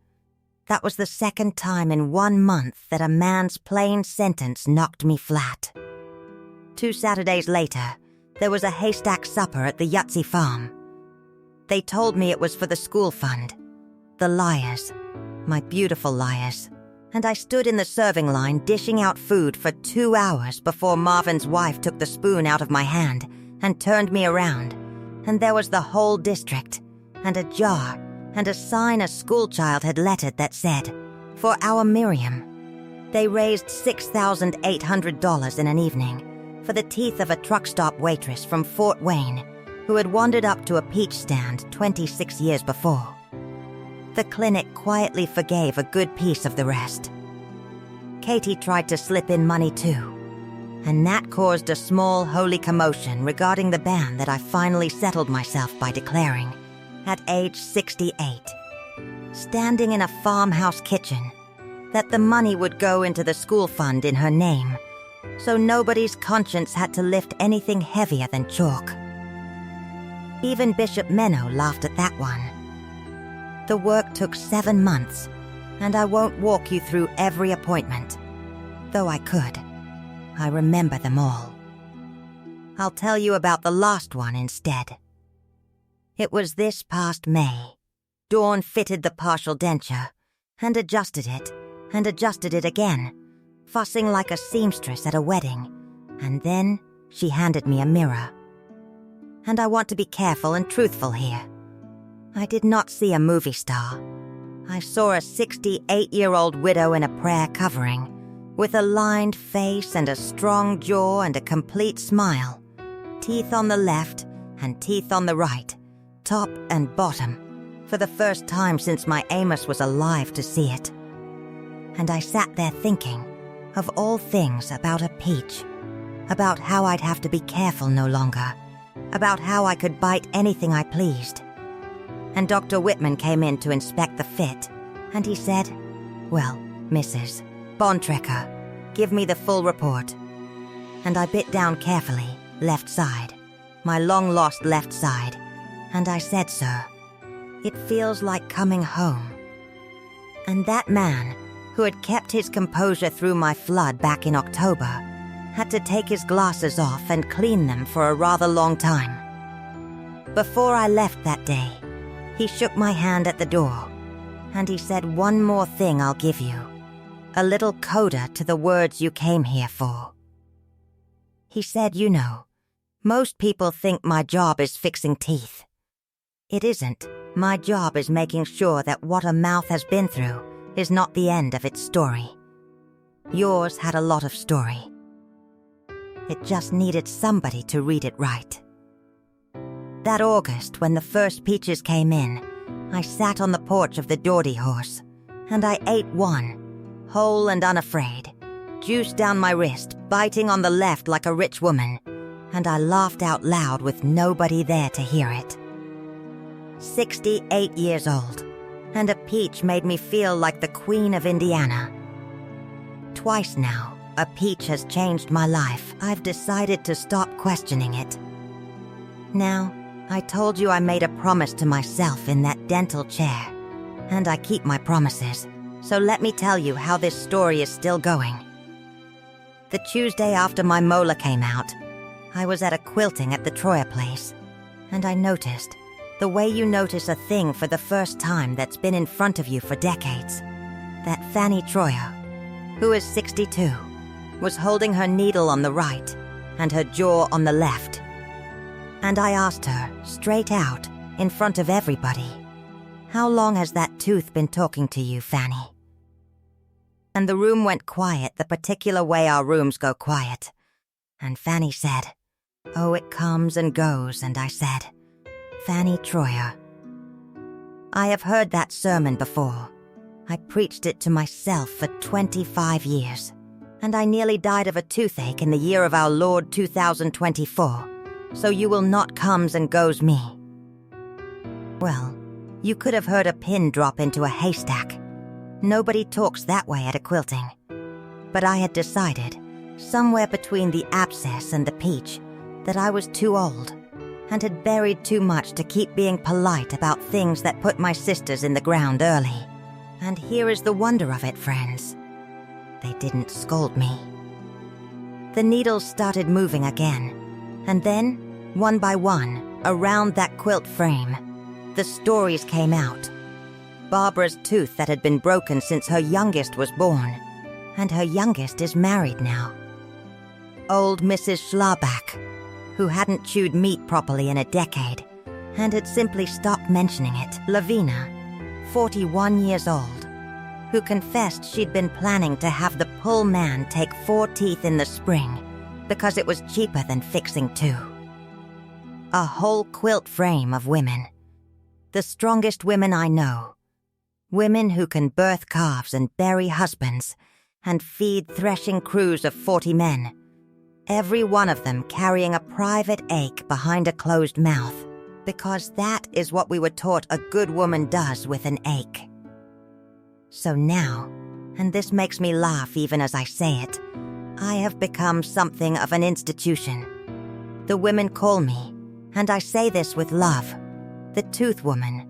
that was the second time in 1 month that a man's plain sentence knocked me flat. 2 Saturdays later, there was a haystack supper at the Yahtzee farm. They told me it was for the school fund. The liars, my beautiful liars. And I stood in the serving line dishing out food for 2 hours before Marvin's wife took the spoon out of my hand and turned me around. And there was the whole district, and a jar, and a sign a schoolchild had lettered that said, For our Miriam. They raised $6,800 in an evening for the teeth of a truck stop waitress from Fort Wayne who had wandered up to a peach stand 26 years before. The clinic quietly forgave a good piece of the rest. Katie tried to slip in money too, and that caused a small holy commotion regarding the ban that I finally settled myself by declaring, at age 68, standing in a farmhouse kitchen, that the money would go into the school fund in her name, so nobody's conscience had to lift anything heavier than chalk. Even Bishop Menno laughed at that one. The work took 7 months, and I won't walk you through every appointment, though I could. I remember them all. I'll tell you about the last one instead. It was this past May. Dawn fitted the partial denture, and adjusted it again, fussing like a seamstress at a wedding, and then she handed me a mirror. And I want to be careful and truthful here. I did not see a movie star. I saw a 68-year-old widow in a prayer covering, with a lined face and a strong jaw and a complete smile, teeth on the left and teeth on the right, top and bottom, for the first time since my Amos was alive to see it. And I sat there thinking, of all things, about a peach, about how I'd have to be careful no longer, about how I could bite anything I pleased. And Dr. Whitman came in to inspect the fit, and he said, "Well, Mrs. Bontraker, give me the full report." And I bit down carefully, left side, my long-lost left side, and I said, "Sir, it feels like coming home." And that man, who had kept his composure through my flood back in October, had to take his glasses off and clean them for a rather long time. Before I left that day, he shook my hand at the door, and he said, "One more thing I'll give you, a little coda to the words you came here for." He said, "You know, most people think my job is fixing teeth. It isn't. My job is making sure that what a mouth has been through is not the end of its story. Yours had a lot of story. It just needed somebody to read it right." That August, when the first peaches came in, I sat on the porch of the Geordie horse, and I ate one, whole and unafraid, juice down my wrist, biting on the left like a rich woman, and I laughed out loud with nobody there to hear it. 68 years old, and a peach made me feel like the Queen of Indiana. Twice now, a peach has changed my life. I've decided to stop questioning it. Now, I told you I made a promise to myself in that dental chair, and I keep my promises, so let me tell you how this story is still going. The Tuesday after my molar came out, I was at a quilting at the Troyer place, and I noticed the way you notice a thing for the first time that's been in front of you for decades, that Fanny Troyer, who is 62, was holding her needle on the right and her jaw on the left. And I asked her, straight out, in front of everybody, "How long has that tooth been talking to you, Fanny?" And the room went quiet the particular way our rooms go quiet. And Fanny said, "Oh, it comes and goes," and I said, "Fanny Troyer." I have heard that sermon before. I preached it to myself for 25 years, and I nearly died of a toothache in the year of our Lord 2024. So you will not comes and goes me. Well, you could have heard a pin drop into a haystack. Nobody talks that way at a quilting. But I had decided, somewhere between the abscess and the peach, that I was too old, and had buried too much to keep being polite about things that put my sisters in the ground early. And here is the wonder of it, friends. They didn't scold me. The needles started moving again. And then, one by one, around that quilt frame, the stories came out. Barbara's tooth that had been broken since her youngest was born, and her youngest is married now. Old Mrs. Schlabach, who hadn't chewed meat properly in a decade, and had simply stopped mentioning it. Lavina, 41 years old, who confessed she'd been planning to have the pull man take 4 teeth in the spring, because it was cheaper than fixing 2. A whole quilt frame of women. The strongest women I know. Women who can birth calves and bury husbands and feed threshing crews of 40 men. Every one of them carrying a private ache behind a closed mouth, because that is what we were taught a good woman does with an ache. So now, and this makes me laugh even as I say it, I have become something of an institution. The women call me, and I say this with love, the Tooth Woman.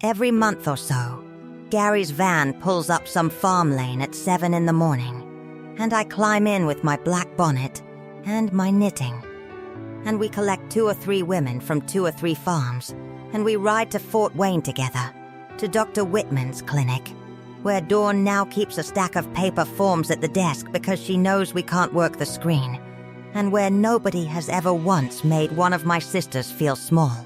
Every month or so, Gary's van pulls up some farm lane at 7 in the morning, and I climb in with my black bonnet and my knitting. And we collect 2 or 3 women from 2 or 3 farms, and we ride to Fort Wayne together, to Dr. Whitman's clinic, where Dawn now keeps a stack of paper forms at the desk because she knows we can't work the screen, and where nobody has ever once made one of my sisters feel small.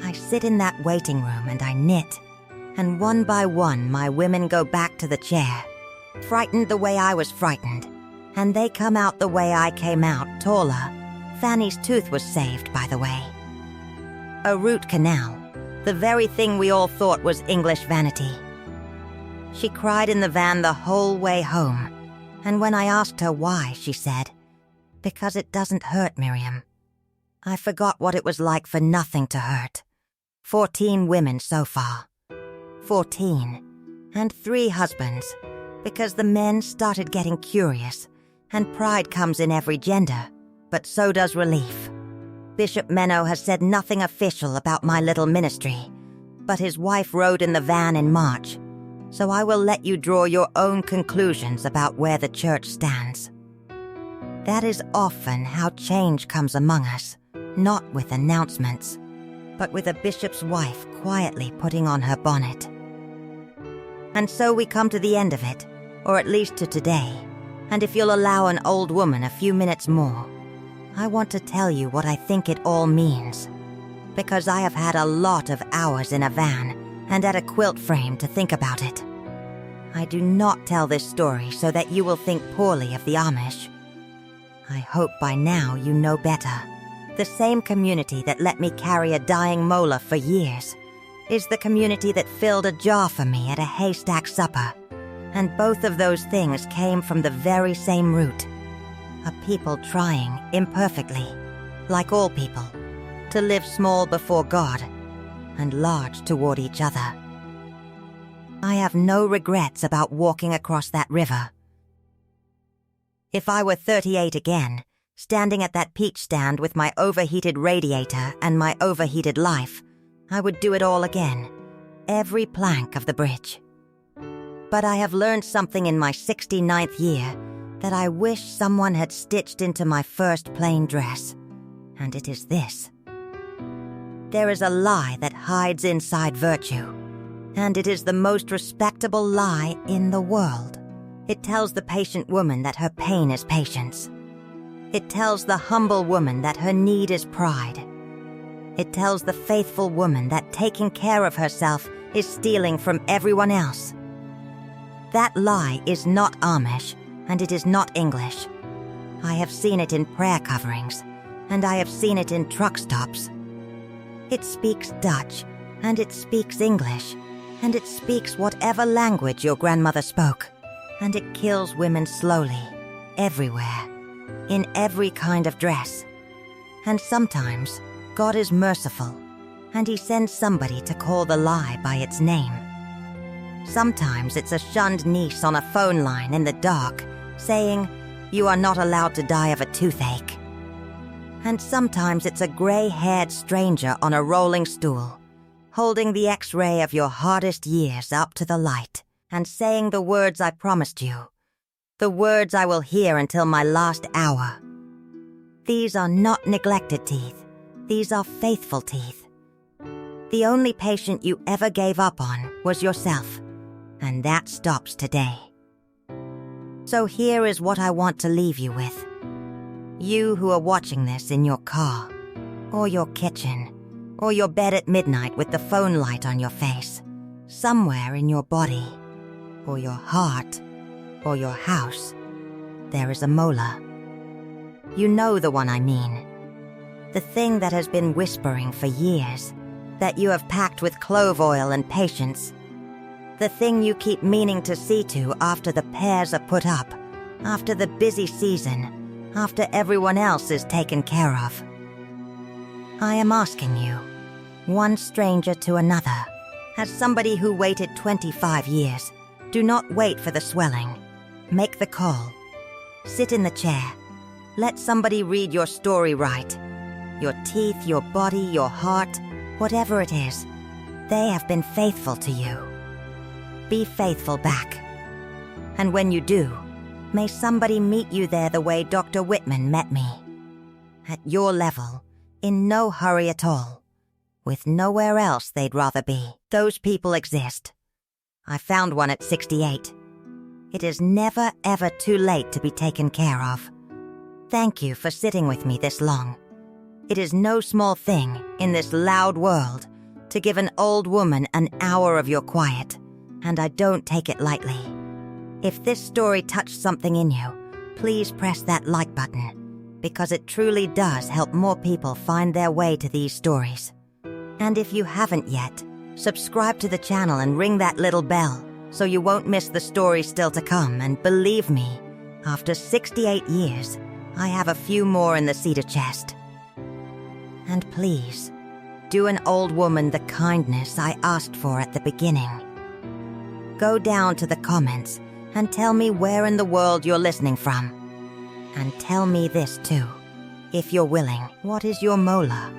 I sit in that waiting room and I knit, and one by one my women go back to the chair, frightened the way I was frightened, and they come out the way I came out, taller. Fanny's tooth was saved, by the way. A root canal, the very thing we all thought was English vanity. She cried in the van the whole way home, and when I asked her why, she said, Because it doesn't hurt, Miriam. I forgot what it was like for nothing to hurt. 14 women so far. 14. And 3 husbands. Because the men started getting curious, and pride comes in every gender, but so does relief. Bishop Menno has said nothing official about my little ministry, but his wife rode in the van in March, so I will let you draw your own conclusions about where the church stands. That is often how change comes among us, not with announcements, but with a bishop's wife quietly putting on her bonnet. And so we come to the end of it, or at least to today, and if you'll allow an old woman a few minutes more, I want to tell you what I think it all means, because I have had a lot of hours in a van and at a quilt frame to think about it. I do not tell this story so that you will think poorly of the Amish. I hope by now you know better. The same community that let me carry a dying molar for years is the community that filled a jar for me at a haystack supper, and both of those things came from the very same root. A people trying, imperfectly, like all people, to live small before God and large toward each other. I have no regrets about walking across that river. If I were 38 again, standing at that peach stand with my overheated radiator and my overheated life, I would do it all again, every plank of the bridge. But I have learned something in my 69th year that I wish someone had stitched into my first plain dress, and it is this. There is a lie that hides inside virtue, and it is the most respectable lie in the world. It tells the patient woman that her pain is patience. It tells the humble woman that her need is pride. It tells the faithful woman that taking care of herself is stealing from everyone else. That lie is not Amish, and it is not English. I have seen it in prayer coverings, and I have seen it in truck stops. It speaks Dutch, and it speaks English, and it speaks whatever language your grandmother spoke, and it kills women slowly, everywhere, in every kind of dress. And sometimes, God is merciful, and He sends somebody to call the lie by its name. Sometimes it's a shunned niece on a phone line in the dark, saying, "You are not allowed to die of a toothache." And sometimes it's a gray-haired stranger on a rolling stool, holding the X-ray of your hardest years up to the light and saying the words I promised you, the words I will hear until my last hour. These are not neglected teeth. These are faithful teeth. The only patient you ever gave up on was yourself, and that stops today. So here is what I want to leave you with. You who are watching this in your car, or your kitchen, or your bed at midnight with the phone light on your face, somewhere in your body, or your heart, or your house, there is a molar. You know the one I mean. The thing that has been whispering for years, that you have packed with clove oil and patience. The thing you keep meaning to see to after the pears are put up, after the busy season, after everyone else is taken care of. I am asking you, one stranger to another, as somebody who waited 25 years, do not wait for the swelling. Make the call. Sit in the chair. Let somebody read your story right. Your teeth, your body, your heart, whatever it is, they have been faithful to you. Be faithful back. And when you do, may somebody meet you there the way Dr. Whitman met me. At your level, in no hurry at all, with nowhere else they'd rather be. Those people exist. I found one at 68. It is never ever too late to be taken care of. Thank you for sitting with me this long. It is no small thing in this loud world to give an old woman an hour of your quiet, and I don't take it lightly. If this story touched something in you, please press that like button, because it truly does help more people find their way to these stories. And if you haven't yet, subscribe to the channel and ring that little bell so you won't miss the stories still to come. And believe me, after 68 years, I have a few more in the cedar chest. And please, do an old woman the kindness I asked for at the beginning. Go down to the comments and tell me where in the world you're listening from. And tell me this too, if you're willing. What is your mola?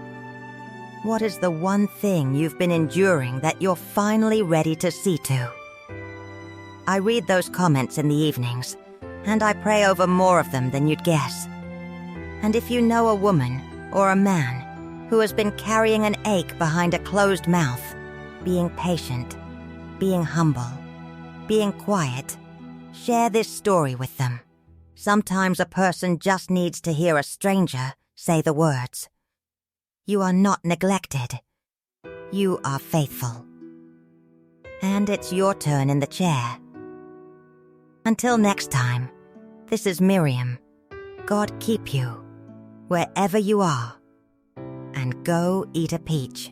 What is the one thing you've been enduring that you're finally ready to see to? I read those comments in the evenings, and I pray over more of them than you'd guess. And if you know a woman or a man who has been carrying an ache behind a closed mouth, being patient, being humble, being quiet, share this story with them. Sometimes a person just needs to hear a stranger say the words. You are not neglected. You are faithful. And it's your turn in the chair. Until next time, this is Miriam. God keep you, wherever you are, and go eat a peach.